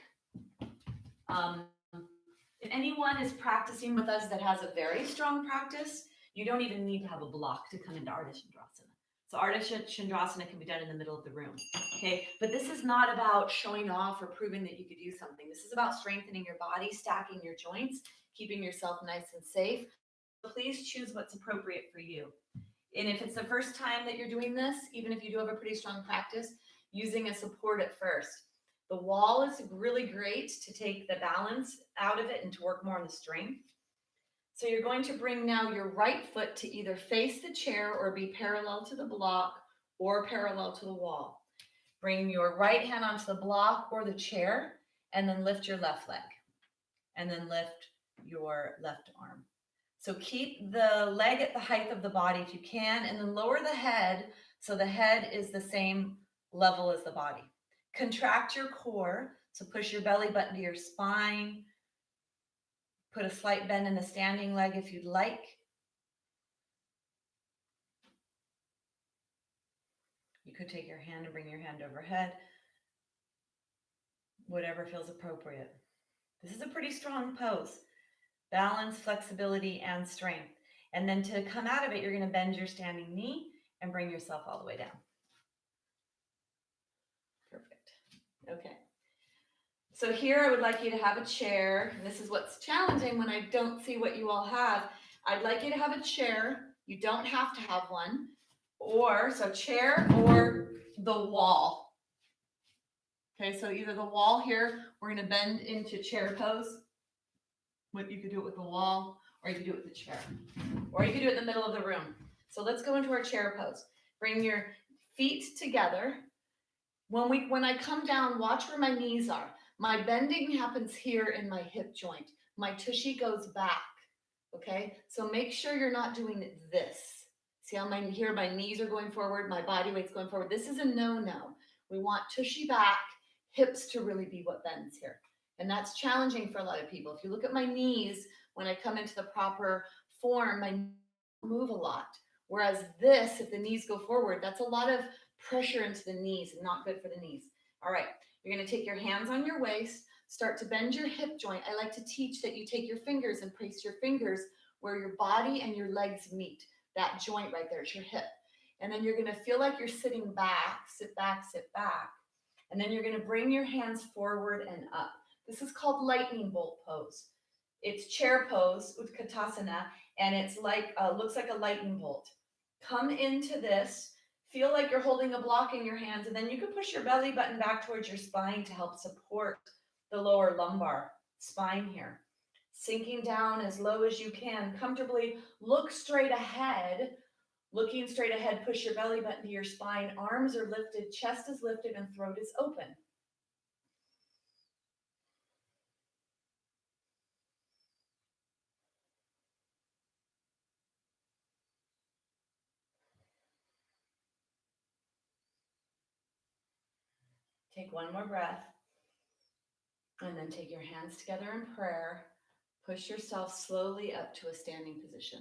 If anyone is practicing with us that has a very strong practice, you don't even need to have a block to come into Ardha Chandrasana. So Ardha Chandrasana can be done in the middle of the room, okay? But this is not about showing off or proving that you could do something. This is about strengthening your body, stacking your joints, keeping yourself nice and safe. So please choose what's appropriate for you. And if it's the first time that you're doing this, even if you do have a pretty strong practice, using a support at first. The wall is really great to take the balance out of it and to work more on the strength. So you're going to bring now your right foot to either face the chair or be parallel to the block or parallel to the wall. Bring your right hand onto the block or the chair, and then lift your left leg. And then lift your left arm. So keep the leg at the height of the body if you can, and then lower the head so the head is the same level as the body. Contract your core, so push your belly button to your spine. Put a slight bend in the standing leg if you'd like. You could take your hand and bring your hand overhead. Whatever feels appropriate. This is a pretty strong pose. Balance, flexibility, and strength. And then to come out of it, you're going to bend your standing knee and bring yourself all the way down. Perfect. Okay. So here I would like you to have a chair. And this is what's challenging when I don't see what you all have. I'd like you to have a chair. You don't have to have one. So chair or the wall. Okay, so either the wall here, we're going to bend into chair pose. You could do it with the wall, or you could do it with the chair. Or you could do it in the middle of the room. So let's go into our chair pose. Bring your feet together. When I come down, watch where my knees are. My bending happens here in my hip joint. My tushy goes back, okay? So make sure you're not doing this. See how my knees are going forward, my body weight's going forward. This is a no-no. We want tushy back, hips to really be what bends here. And that's challenging for a lot of people. If you look at my knees, when I come into the proper form, my knees move a lot. Whereas this, if the knees go forward, that's a lot of pressure into the knees and not good for the knees. All right, you're going to take your hands on your waist, start to bend your hip joint. I like to teach that you take your fingers and place your fingers where your body and your legs meet. That joint right there, it's your hip. And then you're going to feel like you're sitting back, sit back, sit back. And then you're going to bring your hands forward and up. This is called lightning bolt pose. It's chair pose, Utkatasana, and it's like looks like a lightning bolt. Come into this, feel like you're holding a block in your hands, and then you can push your belly button back towards your spine to help support the lower lumbar spine here. Sinking down as low as you can, comfortably look straight ahead. Looking straight ahead, push your belly button to your spine, arms are lifted, chest is lifted, and throat is open. Take one more breath, and then take your hands together in prayer. Push yourself slowly up to a standing position.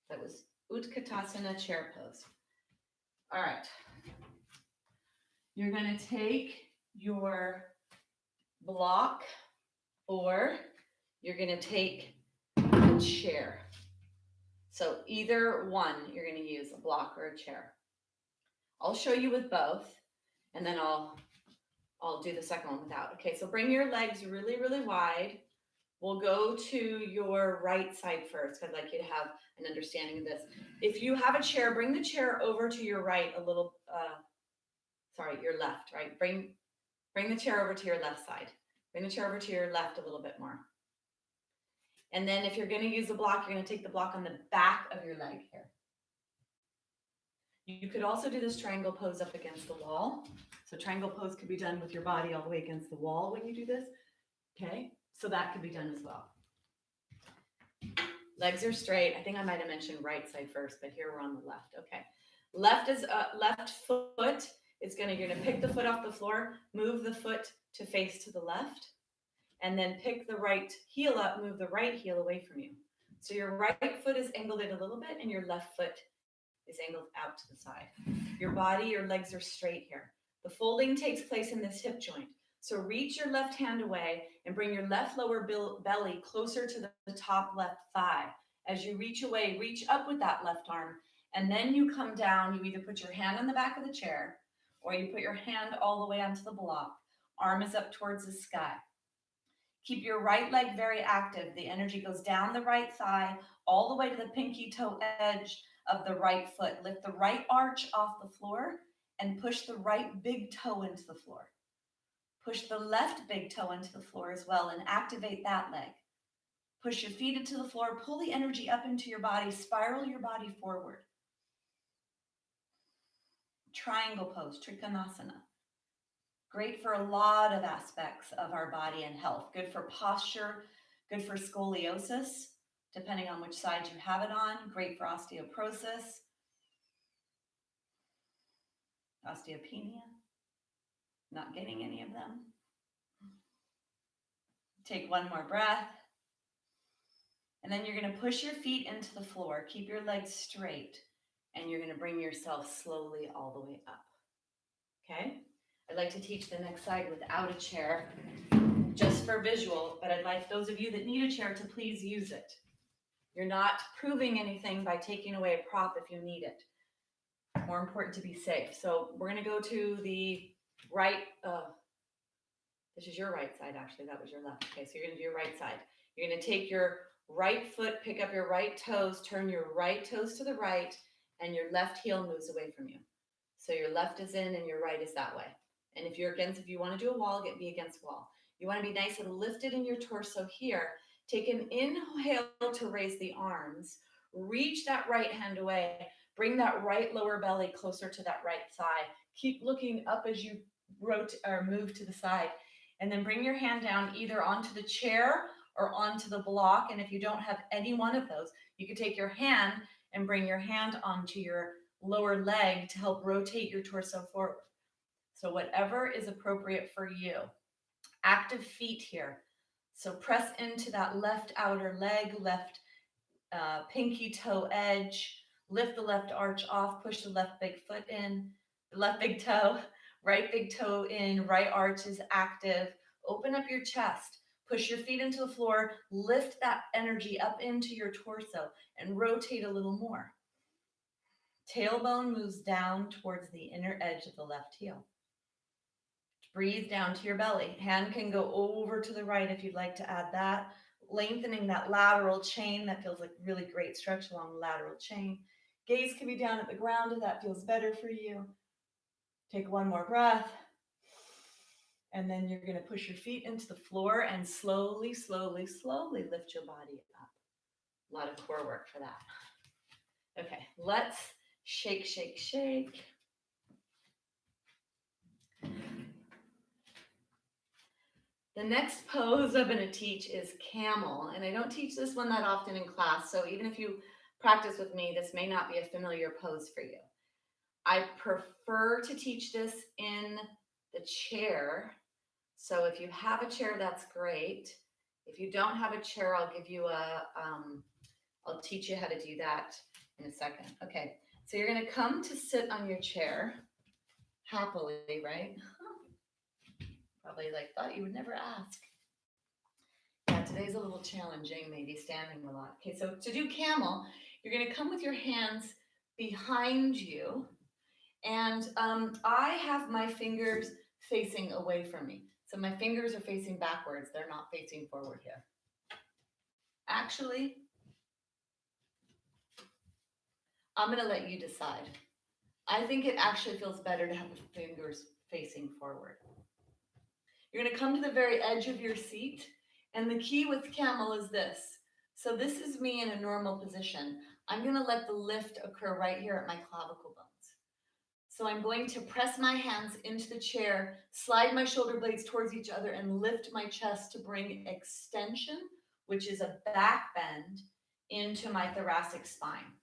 That was Utkatasana chair pose. All right. You're going to take your block, or you're going to take a chair. So either one you're going to use, a block or a chair. I'll show you with both, and then I'll do the second one without. Okay, so bring your legs really, really wide. We'll go to your right side first. I'd like you to have an understanding of this. If you have a chair, bring the chair over to your right a little, sorry, your left, right? Bring the chair over to your left side. Bring the chair over to your left a little bit more. And then if you're going to use the block, you're going to take the block on the back of your leg here. You could also do this triangle pose up against the wall. So triangle pose could be done with your body all the way against the wall when you do this. Okay, so that could be done as well. Legs are straight. I think I might have mentioned right side first, but here we're on the left. Okay, left is left foot is you're gonna pick the foot off the floor, move the foot to face to the left, and then pick the right heel up, move the right heel away from you. So your right foot is angled in a little bit, and your left foot is angled out to the side. Your body, your legs are straight here. The folding takes place in this hip joint. So reach your left hand away and bring your left lower belly closer to the top left thigh. As you reach away, reach up with that left arm, and then you come down. You either put your hand on the back of the chair or you put your hand all the way onto the block. Arm is up towards the sky. Keep your right leg very active. The energy goes down the right thigh all the way to the pinky toe edge of the right foot. Lift the right arch off the floor and push the right big toe into the floor. Push the left big toe into the floor as well and activate that leg. Push your feet into the floor, pull the energy up into your body, spiral your body forward. Triangle pose, Trikonasana. Great for a lot of aspects of our body and health. Good for posture, good for scoliosis, depending on which side you have it on. Great for osteoporosis, osteopenia. Not getting any of them. Take one more breath. And then you're going to push your feet into the floor. Keep your legs straight. And you're going to bring yourself slowly all the way up. Okay? I'd like to teach the next side without a chair, just for visual, but I'd like those of you that need a chair to please use it. You're not proving anything by taking away a prop if you need it. More important to be safe. So we're going to go to the right, this is your right side, actually, that was your left. Okay, so you're gonna do your right side. You're gonna take your right foot, pick up your right toes, turn your right toes to the right, and your left heel moves away from you. So your left is in and your right is that way. And if you wanna do a wall, be against wall. You wanna be nice and lifted in your torso here. Take an inhale to raise the arms. Reach that right hand away. Bring that right lower belly closer to that right thigh. Keep looking up as you rotate or move to the side, and then bring your hand down either onto the chair or onto the block. And if you don't have any one of those, you could take your hand and bring your hand onto your lower leg to help rotate your torso forward. So whatever is appropriate for you. Active feet here. So press into that left outer leg, left pinky toe edge. Lift the left arch off, push the left big foot in, the left big toe, right big toe in, right arch is active. Open up your chest, push your feet into the floor, lift that energy up into your torso and rotate a little more. Tailbone moves down towards the inner edge of the left heel. Breathe down to your belly. Hand can go over to the right if you'd like to add that. Lengthening that lateral chain, that feels like really great stretch along the lateral chain. Gaze can be down at the ground if that feels better for you. Take one more breath. And then you're going to push your feet into the floor and slowly, slowly, slowly lift your body up. A lot of core work for that. Okay, let's shake, shake, shake. The next pose I'm going to teach is camel, and I don't teach this one that often in class, so even if you practice with me, this may not be a familiar pose for you. I prefer to teach this in the chair, so if you have a chair, that's great. If you don't have a chair, I'll teach you how to do that in a second. Okay, so you're going to come to sit on your chair happily, right? Probably thought you would never ask. Yeah, today's a little challenging, maybe standing a lot. Okay, so to do camel, you're going to come with your hands behind you, And I have my fingers facing away from me. So my fingers are facing backwards. They're not facing forward here. Actually, I'm going to let you decide. I think it actually feels better to have the fingers facing forward. You're going to come to the very edge of your seat. And the key with camel is this. So this is me in a normal position. I'm going to let the lift occur right here at my clavicle bones. So I'm going to press my hands into the chair, slide my shoulder blades towards each other, and lift my chest to bring extension, which is a back bend, into my thoracic spine.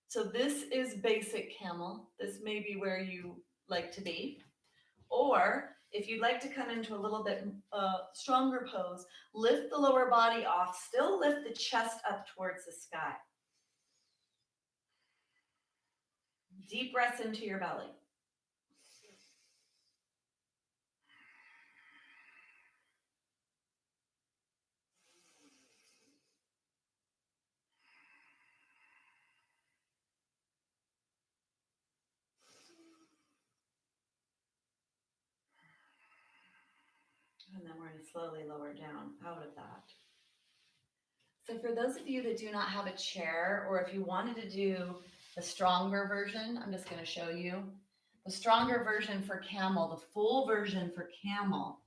So this is basic camel. This may be where you like to be. Or if you'd like to come into a little bit stronger pose, lift the lower body off, still lift the chest up towards the sky. Deep breaths into your belly. And then we're going to slowly lower down out of that. So for those of you that do not have a chair, or if you wanted to do the stronger version, I'm just going to show you. The stronger version for camel, the full version for camel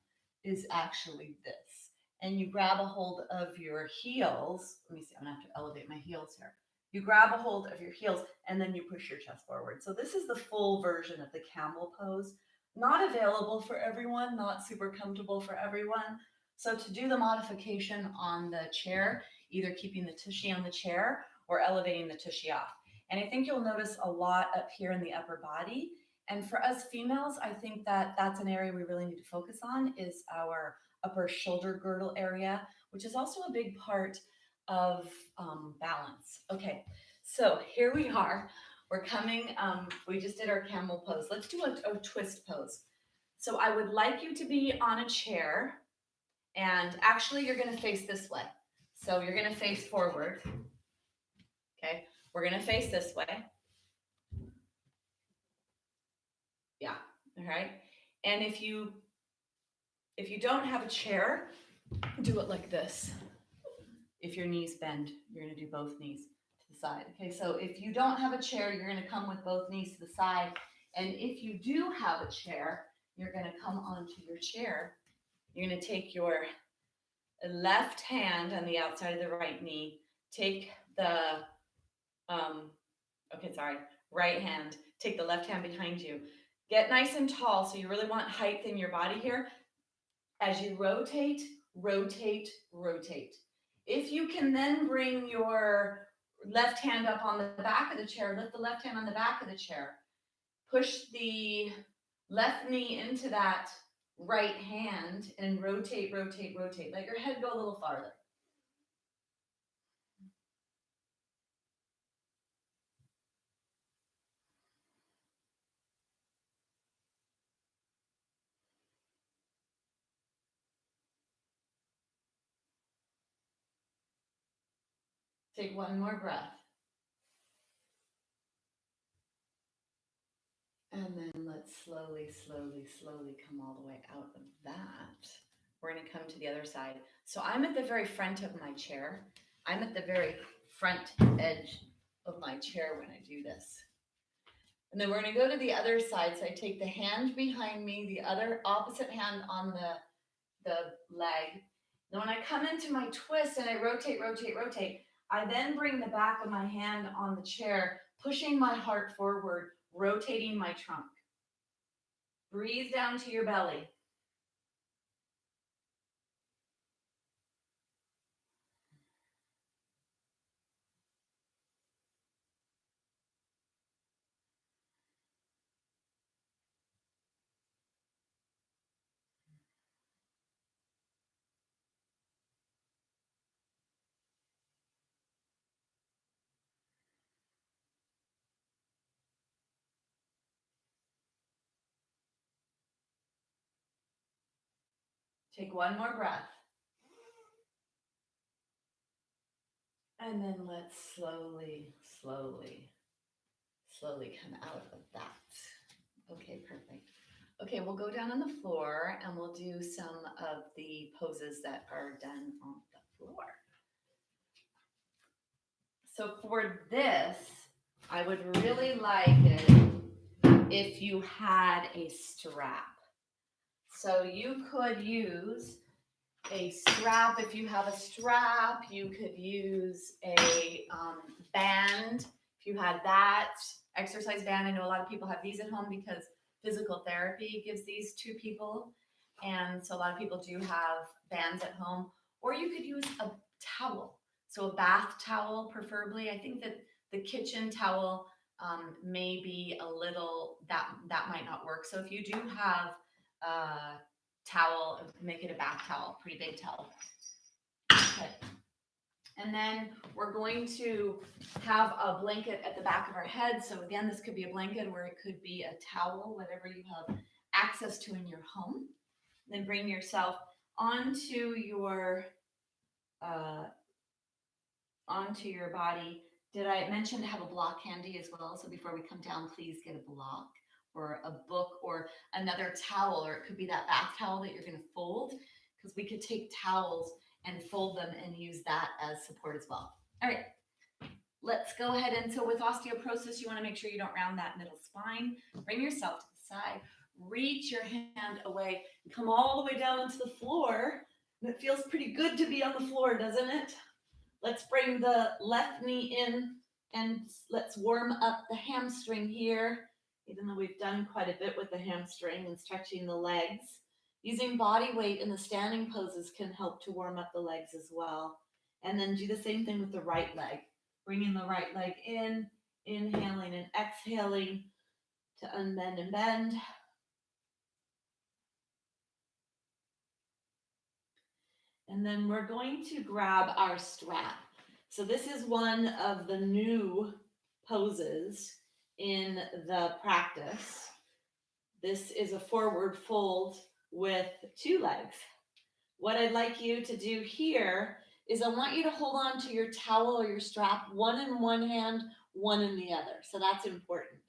is actually this. And you grab a hold of your heels. Let me see, I'm going to have to elevate my heels here. You grab a hold of your heels and then you push your chest forward. So this is the full version of the camel pose. Not available for everyone, not super comfortable for everyone. So to do the modification on the chair, either keeping the tushy on the chair or elevating the tushy off. And I think you'll notice a lot up here in the upper body. And for us females, I think that that's an area we really need to focus on, is our upper shoulder girdle area, which is also a big part of balance. Okay, so here we are. We're coming, we just did our camel pose. Let's do a twist pose. So I would like you to be on a chair, and actually you're gonna face this way. So you're gonna face forward. Okay, we're gonna face this way. Yeah, all right. And if you don't have a chair, do it like this. If your knees bend, you're gonna do both knees to the side. Okay, so if you don't have a chair, you're gonna come with both knees to the side. And if you do have a chair, you're gonna come onto your chair. You're gonna take your left hand on the outside of the right knee, take the, right hand, take the left hand behind you. Get nice and tall, so you really want height in your body here. As you rotate, rotate, rotate. If you can then bring your left hand up on the back of the chair, lift the left hand on the back of the chair, push the left knee into that right hand and rotate, rotate, rotate. Let your head go a little farther. Take one more breath. And then let's slowly, slowly, slowly come all the way out of that. We're going to come to the other side. So I'm at the very front of my chair. I'm at the very front edge of my chair when I do this. And then we're going to go to the other side. So I take the hand behind me, the other opposite hand on the leg. Then when I come into my twist and I rotate, rotate, rotate, I then bring the back of my hand on the chair, pushing my heart forward, rotating my trunk. Breathe down to your belly. Take one more breath. And then let's slowly, slowly, slowly come out of that. Okay, perfect. Okay, we'll go down on the floor and we'll do some of the poses that are done on the floor. So for this, I would really like it if you had a strap. So you could use a strap. If you have a strap, you could use a band. If you had that exercise band, I know a lot of people have these at home because physical therapy gives these to people. And so a lot of people do have bands at home. Or you could use a towel. So a bath towel, preferably. I think that the kitchen towel may be a little, that might not work. So if you do have towel, make it a bath towel, pretty big towel. Okay. And then we're going to have a blanket at the back of our head. So again, this could be a blanket or it could be a towel, whatever you have access to in your home. Then bring yourself onto your uh, onto your body. Did I mention to have a block handy as well? So before we come down, please get a block or a book or another towel, or it could be that bath towel that you're going to fold, because we could take towels and fold them and use that as support as well. All right, let's go ahead. And so with osteoporosis, you want to make sure you don't round that middle spine. Bring yourself to the side, reach your hand away, come all the way down into the floor. And it feels pretty good to be on the floor, doesn't it? Let's bring the left knee in and let's warm up the hamstring here, even though we've done quite a bit with the hamstring and stretching the legs. Using body weight in the standing poses can help to warm up the legs as well. And then do the same thing with the right leg. Bringing the right leg in, inhaling and exhaling to unbend and bend. And then we're going to grab our strap. So this is one of the new poses in the practice. This is a forward fold with two legs. What I'd like you to do here is I want you to hold on to your towel or your strap, one in one hand, one in the other. So that's important.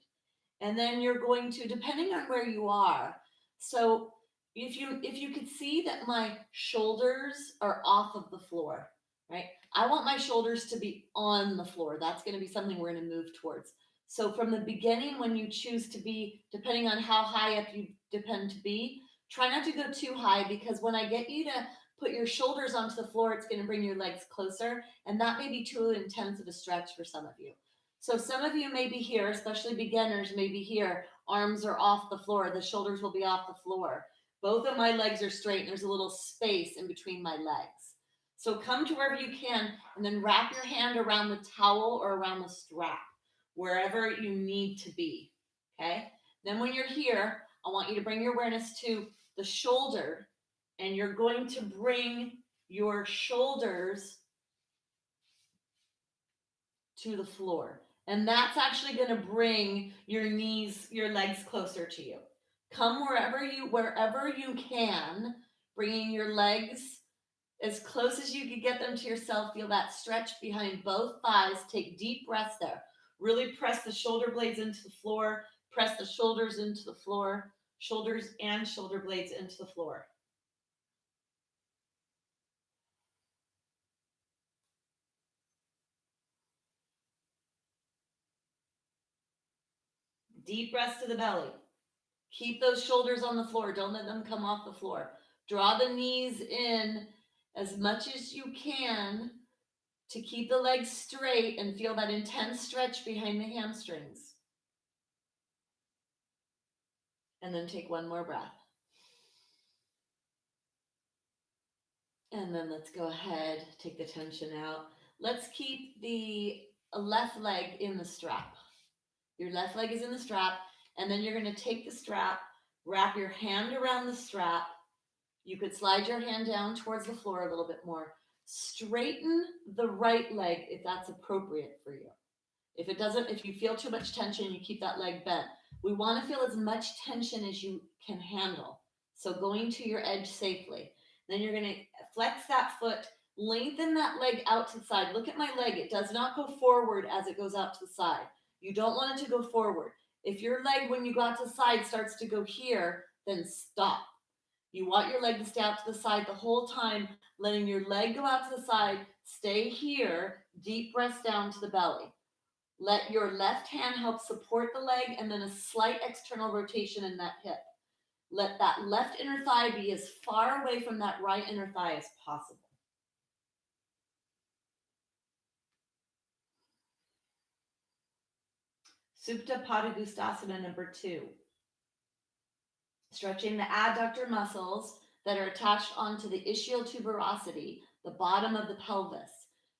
And then you're going to, depending on where you are, so if you could see that my shoulders are off of the floor, right? I want my shoulders to be on the floor. That's going to be something we're going to move towards. So from the beginning, when you choose to be, depending on how high up you depend to be, try not to go too high, because when I get you to put your shoulders onto the floor, it's going to bring your legs closer, and that may be too intense of a stretch for some of you. So some of you may be here, especially beginners may be here, arms are off the floor, the shoulders will be off the floor. Both of my legs are straight and there's a little space in between my legs. So come to wherever you can and then wrap your hand around the towel or around the strap, wherever you need to be, okay? Then when you're here, I want you to bring your awareness to the shoulder, and you're going to bring your shoulders to the floor. And that's actually going to bring your knees, your legs closer to you. Come wherever you can, bringing your legs as close as you can get them to yourself. Feel that stretch behind both thighs. Take deep breaths there. Really press the shoulder blades into the floor. Press the shoulders into the floor. Shoulders and shoulder blades into the floor. Deep breaths to the belly. Keep those shoulders on the floor. Don't let them come off the floor. Draw the knees in as much as you can to keep the legs straight and feel that intense stretch behind the hamstrings. And then take one more breath. And then let's go ahead, take the tension out. Let's keep the left leg in the strap. Your left leg is in the strap, and then you're going to take the strap, wrap your hand around the strap. You could slide your hand down towards the floor a little bit more. Straighten the right leg if that's appropriate for you. If it doesn't, if you feel too much tension, you keep that leg bent. We want to feel as much tension as you can handle. So going to your edge safely. Then you're going to flex that foot, lengthen that leg out to the side. Look at my leg. It does not go forward as it goes out to the side. You don't want it to go forward. If your leg, when you go out to the side, starts to go here, then stop. You want your leg to stay out to the side the whole time, letting your leg go out to the side, stay here, deep breaths down to the belly. Let your left hand help support the leg and then a slight external rotation in that hip. Let that left inner thigh be as far away from that right inner thigh as possible. Supta Padangusthasana number 2. Stretching the adductor muscles that are attached onto the ischial tuberosity, the bottom of the pelvis.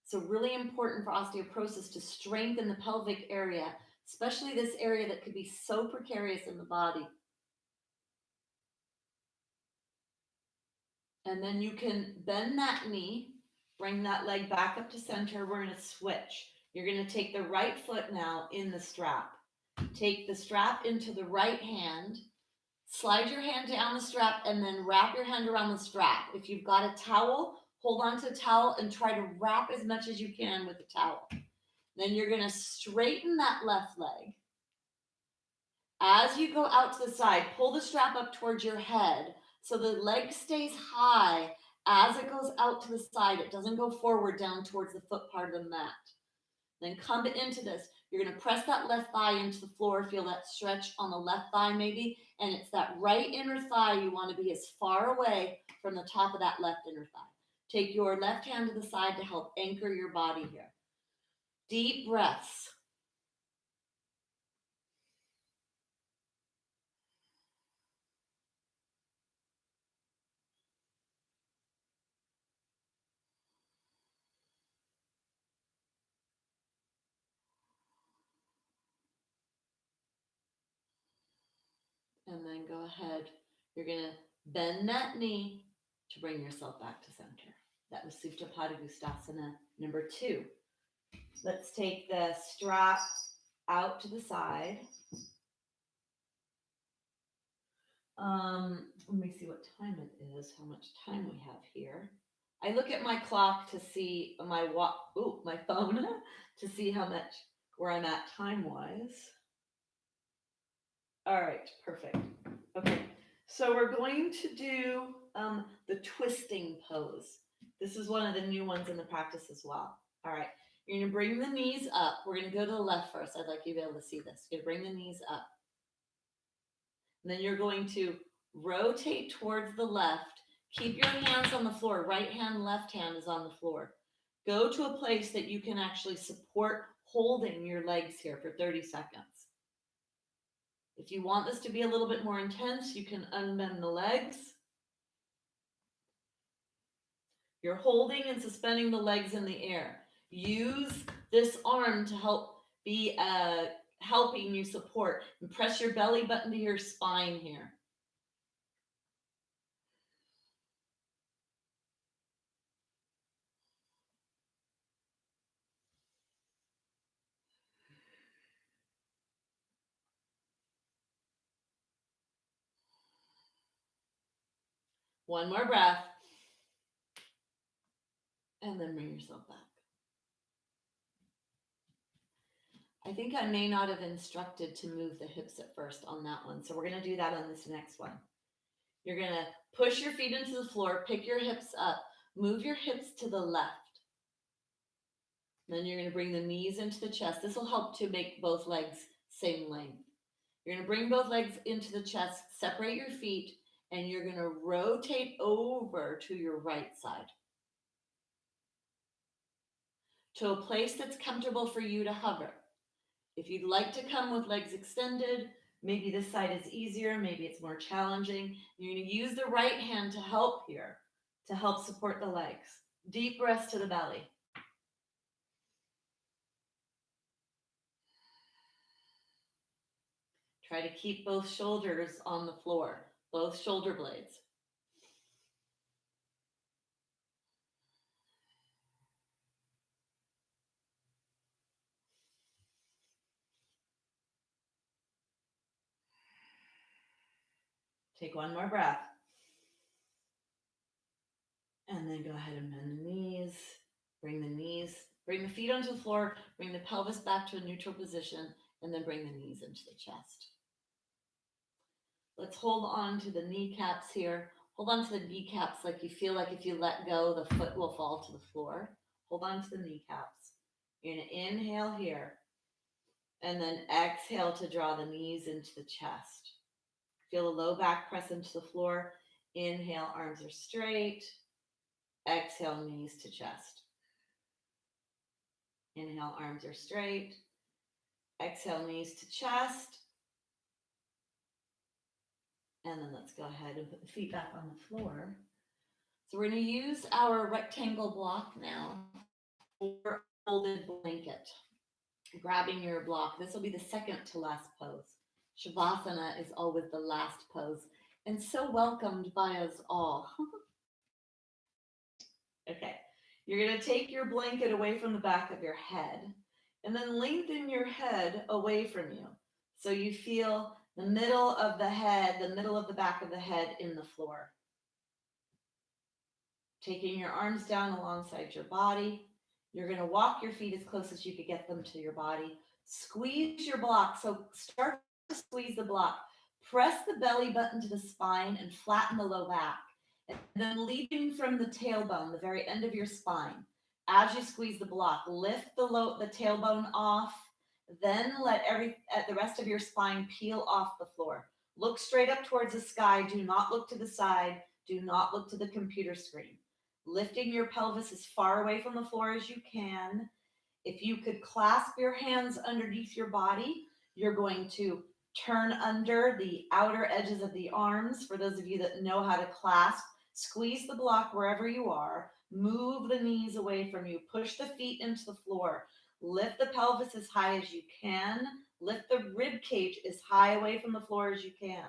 So really important for osteoporosis to strengthen the pelvic area, especially this area that could be so precarious in the body. And then you can bend that knee, bring that leg back up to center. We're going to switch. You're going to take the right foot now in the strap. Take the strap into the right hand. Slide your hand down the strap and then wrap your hand around the strap. If you've got a towel, hold on to the towel and try to wrap as much as you can with the towel. Then you're going to straighten that left leg. As you go out to the side, pull the strap up towards your head so the leg stays high as it goes out to the side. It doesn't go forward down towards the foot part of the mat. Then come into this. You're going to press that left thigh into the floor. Feel that stretch on the left thigh maybe. And it's that right inner thigh. You want to be as far away from the top of that left inner thigh. Take your left hand to the side to help anchor your body here. Deep breaths. And then go ahead. You're going to bend that knee to bring yourself back to center. That was Supta Padangusthasana number 2. Let's take the strap out to the side. Let me see what time it is, how much time we have here. I look at my clock to see my phone to see how much where I'm at time-wise. All right, perfect. Okay, so we're going to do the twisting pose. This is one of the new ones in the practice as well. All right, you're gonna bring the knees up. We're gonna go to the left first. I'd like you to be able to see this. You're gonna bring the knees up. And then you're going to rotate towards the left. Keep your hands on the floor. Right hand, left hand is on the floor. Go to a place that you can actually support holding your legs here for 30 seconds. If you want this to be a little bit more intense, you can unbend the legs. You're holding and suspending the legs in the air. Use this arm to help be helping you support. And press your belly button to your spine here. One more breath. And then bring yourself back. I think I may not have instructed to move the hips at first on that one. So we're going to do that on this next one. You're going to push your feet into the floor, pick your hips up, move your hips to the left. Then you're going to bring the knees into the chest. This will help to make both legs same length. You're going to bring both legs into the chest, separate your feet, and you're going to rotate over to your right side. To a place that's comfortable for you to hover. If you'd like to come with legs extended, maybe this side is easier, maybe it's more challenging. You're going to use the right hand to help here, to help support the legs. Deep breaths to the belly. Try to keep both shoulders on the floor, both shoulder blades. Take one more breath. And then go ahead and bend the knees, bring the feet onto the floor, bring the pelvis back to a neutral position, And then bring the knees into the chest. Let's hold on to the kneecaps here. Hold on to the kneecaps like you feel like if you let go, the foot will fall to the floor. Hold on to the kneecaps. You're going to inhale here and then exhale to draw the knees into the chest. Feel the low back press into the floor. Inhale, arms are straight. Exhale, knees to chest. Inhale, arms are straight. Exhale, knees to chest. And then let's go ahead and put the feet back on the floor. So we're going to use our rectangle block now for folded blanket. Grabbing your block. This will be the second to last pose. Shavasana is always the last pose and so welcomed by us all. Okay, you're going to take your blanket away from the back of your head and then lengthen your head away from you. So you feel the middle of the head, the middle of the back of the head in the floor. Taking your arms down alongside your body. You're going to walk your feet as close as you could get them to your body. Squeeze your block. So start to squeeze the block. Press the belly button to the spine and flatten the low back. And then leading from the tailbone, the very end of your spine, as you squeeze the block, lift the tailbone off. Then let the rest of your spine peel off the floor. Look straight up towards the sky. Do not look to the side. Do not look to the computer screen. Lifting your pelvis as far away from the floor as you can. If you could clasp your hands underneath your body, you're going to turn under the outer edges of the arms. For those of you that know how to clasp, squeeze the block wherever you are. Move the knees away from you. Push the feet into the floor. Lift the pelvis as high as you can. Lift the rib cage as high away from the floor as you can.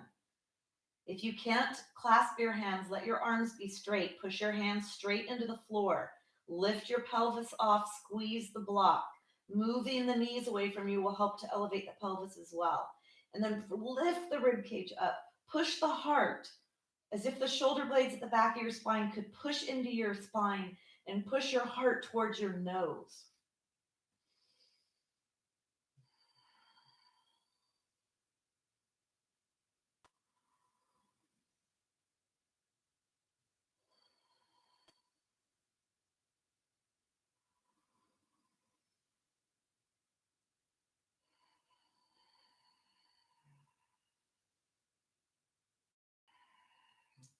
If you can't clasp your hands, let your arms be straight. Push your hands straight into the floor. Lift your pelvis off, squeeze the block. Moving the knees away from you will help to elevate the pelvis as well. And then lift the rib cage up. Push the heart as if the shoulder blades at the back of your spine could push into your spine and push your heart towards your nose.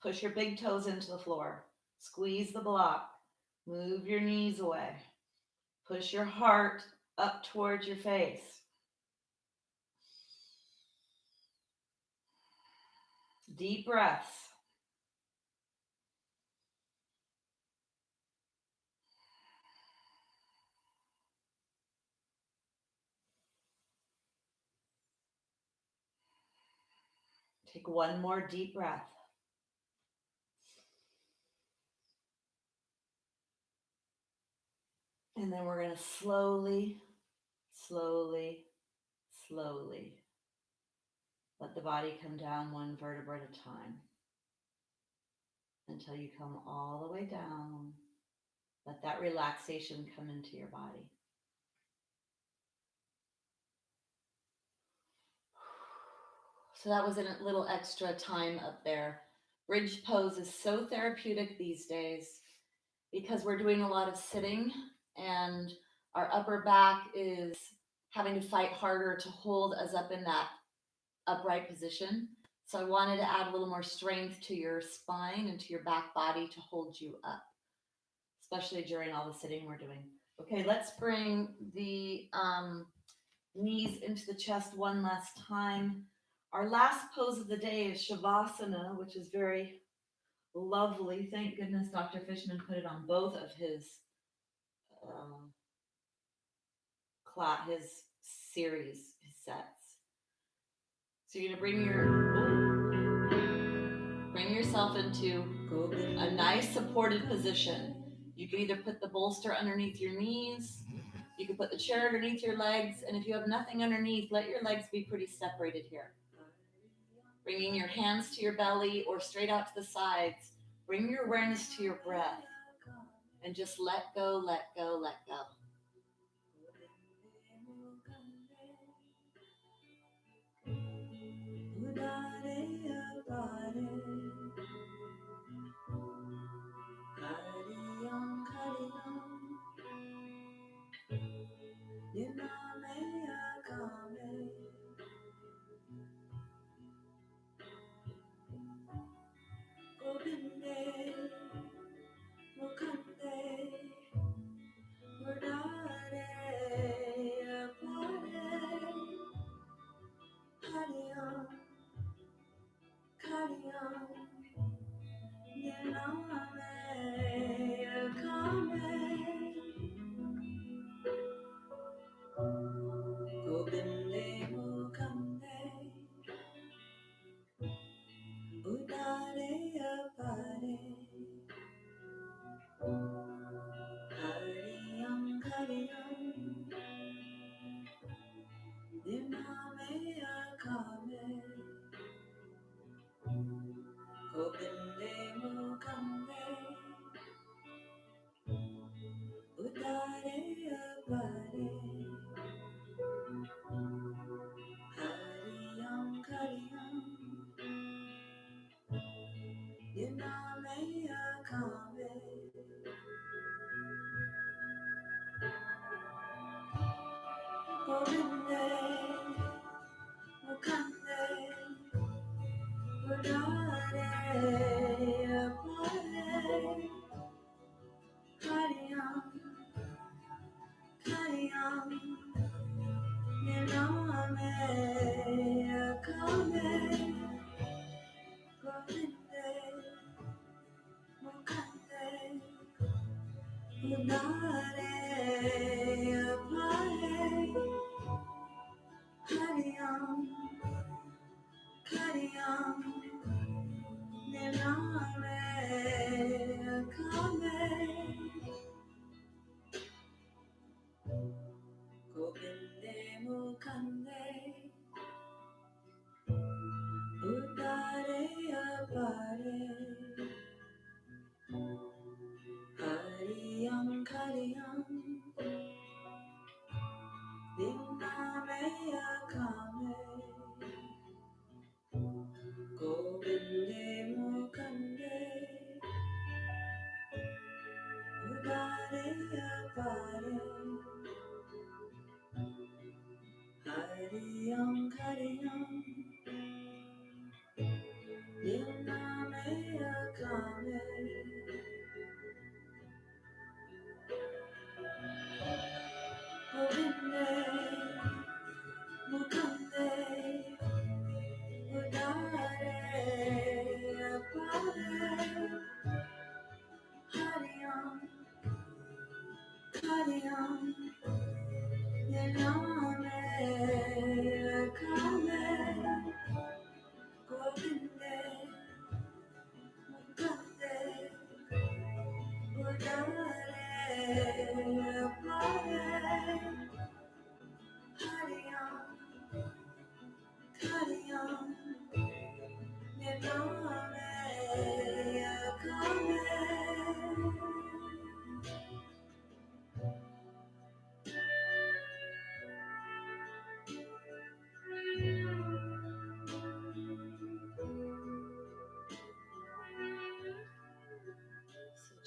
Push your big toes into the floor. Squeeze the block. Move your knees away. Push your heart up towards your face. Deep breaths. Take one more deep breath. And then we're going to slowly, slowly, slowly let the body come down one vertebra at a time until you come all the way down. Let that relaxation come into your body. So that was a little extra time up there. Bridge pose is so therapeutic these days because we're doing a lot of sitting and our upper back is having to fight harder to hold us up in that upright position. So I wanted to add a little more strength to your spine and to your back body to hold you up, especially during all the sitting we're doing. Okay, let's bring the knees into the chest one last time. Our last pose of the day is Shavasana, which is very lovely. Thank goodness Dr. Fishman put it on both of his his series, his sets. So you're gonna bring yourself into a nice supported position. You can either put the bolster underneath your knees, you can put the chair underneath your legs, and if you have nothing underneath, let your legs be pretty separated here. Bringing your hands to your belly or straight out to the sides. Bring your awareness to your breath and just let go, let go, let go.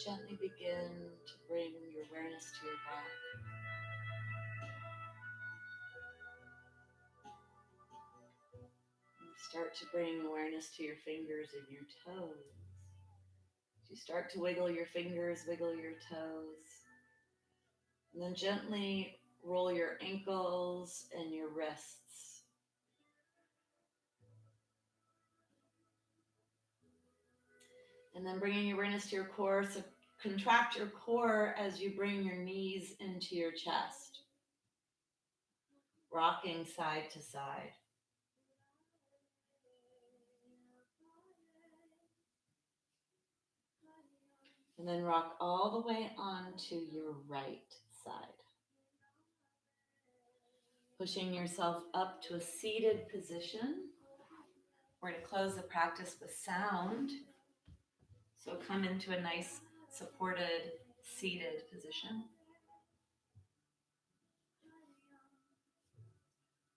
So gently begin to bring your awareness to your breath. Start to bring awareness to your fingers and your toes. As you start to wiggle your fingers, wiggle your toes, and then gently roll your ankles and your wrists. And then bringing your awareness to your core, so contract your core as you bring your knees into your chest, rocking side to side. And then rock all the way onto your right side. Pushing yourself up to a seated position. We're going to close the practice with sound. So come into a nice supported seated position.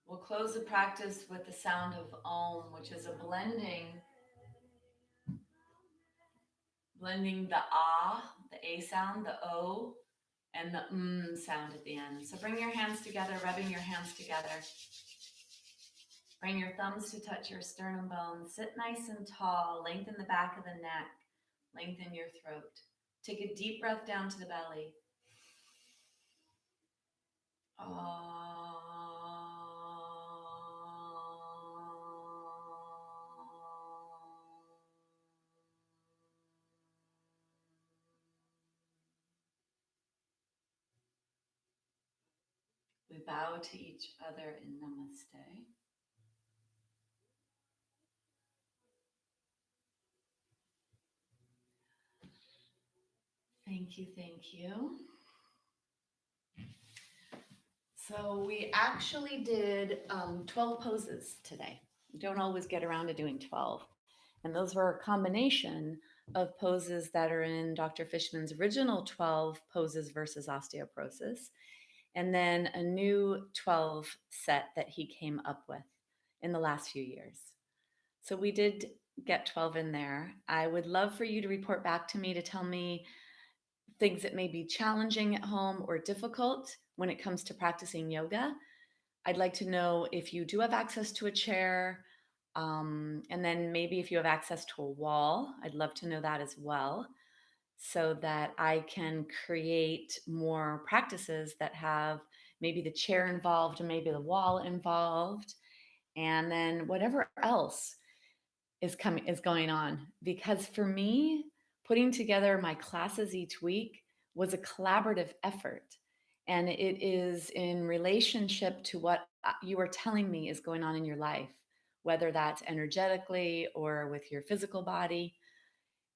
We'll close the practice with the sound of Om, which is a blending blending the ah, the A sound, the O, and the sound at the end. So bring your hands together, rubbing your hands together. Bring your thumbs to touch your sternum bones. Sit nice and tall. Lengthen the back of the neck. Lengthen your throat. Take a deep breath down to the belly. We bow to each other in namaste. Thank you, thank you. So we actually did 12 poses today. We don't always get around to doing 12. And those were a combination of poses that are in Dr. Fishman's original 12 poses versus osteoporosis, and then a new 12 set that he came up with in the last few years. So we did get 12 in there. I would love for you to report back to me to tell me things that may be challenging at home or difficult when it comes to practicing yoga. I'd like to know if you do have access to a chair, and then maybe if you have access to a wall. I'd love to know that as well, so that I can create more practices that have maybe the chair involved and maybe the wall involved, and then whatever else is going on. Because for me, putting together my classes each week was a collaborative effort, and it is in relationship to what you are telling me is going on in your life, whether that's energetically or with your physical body.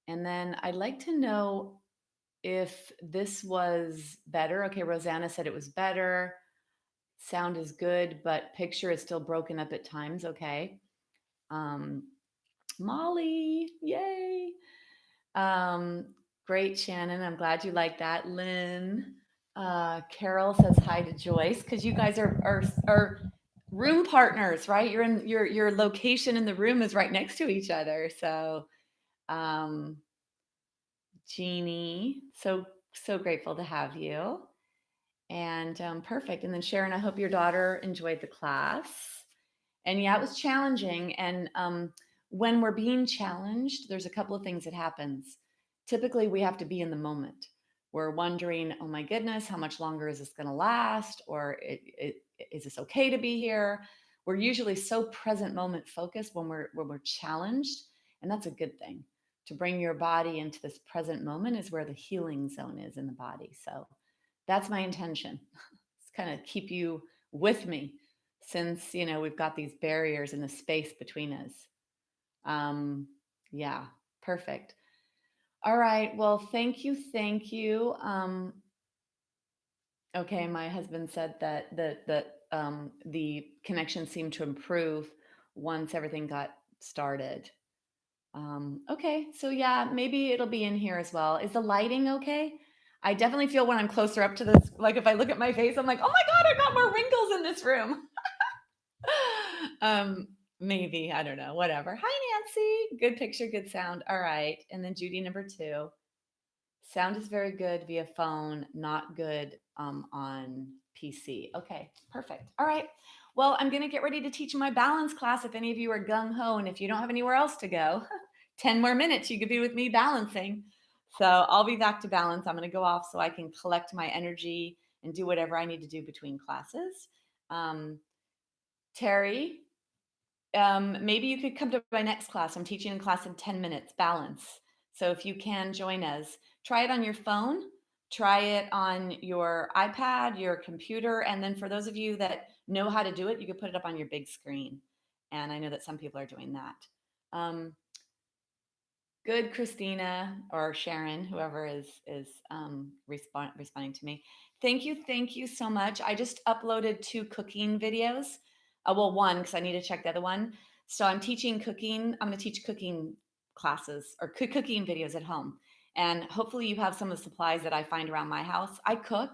And then I'd like to know if this was better. Okay, Rosanna said it was better. Sound is good, but picture is still broken up at times. Okay. Um, Molly, yay. Um, Great, Shannon. I'm glad you like that. Lynn, Carol says hi to Joyce, because you guys are room partners, right? You're in your location in the room is right next to each other. So um, Jeannie, so grateful to have you. And perfect. And then Sharon, I hope your daughter enjoyed the class. And yeah, it was challenging. And when we're being challenged, there's a couple of things that happens. Typically, we have to be in the moment. We're wondering, oh my goodness, how much longer is this going to last? Or is this okay to be here? We're usually so present moment focused when we're challenged, and that's a good thing. To bring your body into this present moment is where the healing zone is in the body. So that's my intention. It's kind of keep you with me, since we've got these barriers in the space between us. Yeah, perfect. All right, well, thank you. Okay, my husband said that the connection seemed to improve once everything got started. Okay, so yeah, maybe it'll be in here as well. Is the lighting okay? I definitely feel when I'm closer up to this, like if I look at my face, I'm like, oh my God, I got more wrinkles in this room. um, Maybe, I don't know, whatever. Hi, Nancy. Good picture, good sound. All right. And then Judy, number 2. Sound is very good via phone, not good on PC. Okay, perfect. All right. Well, I'm going to get ready to teach my balance class. If any of you are gung ho and if you don't have anywhere else to go, 10 more minutes, you could be with me balancing. So I'll be back to balance. I'm going to go off so I can collect my energy and do whatever I need to do between classes. Terry, maybe you could come to my next class. I'm teaching a class in 10 minutes, balance. So if you can join us, try it on your phone, try it on your iPad, your computer. And then for those of you that know how to do it, you could put it up on your big screen. And I know that some people are doing that. Good, Christina or Sharon, whoever is responding to me. Thank you so much. I just uploaded 2 cooking videos. Well, one because I need to check the other one. So I'm teaching cooking. I'm going to teach cooking classes or cooking videos at home, and hopefully you have some of the supplies that I find around my house. I cook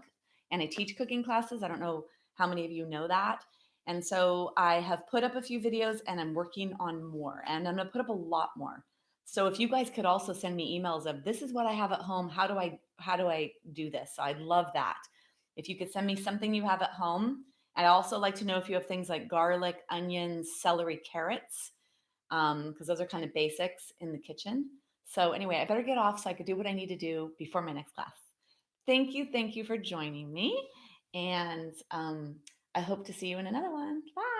and I teach cooking classes. I don't know how many of you know that. And so I have put up a few videos, and I'm working on more, and I'm going to put up a lot more. So if you guys could also send me emails of this is what I have at home, how do I do this? So I'd love that. If you could send me something you have at home. I'd also like to know if you have things like garlic, onions, celery, carrots, because those are kind of basics in the kitchen. So anyway, I better get off so I could do what I need to do before my next class. Thank you for joining me, and I hope to see you in another one. Bye.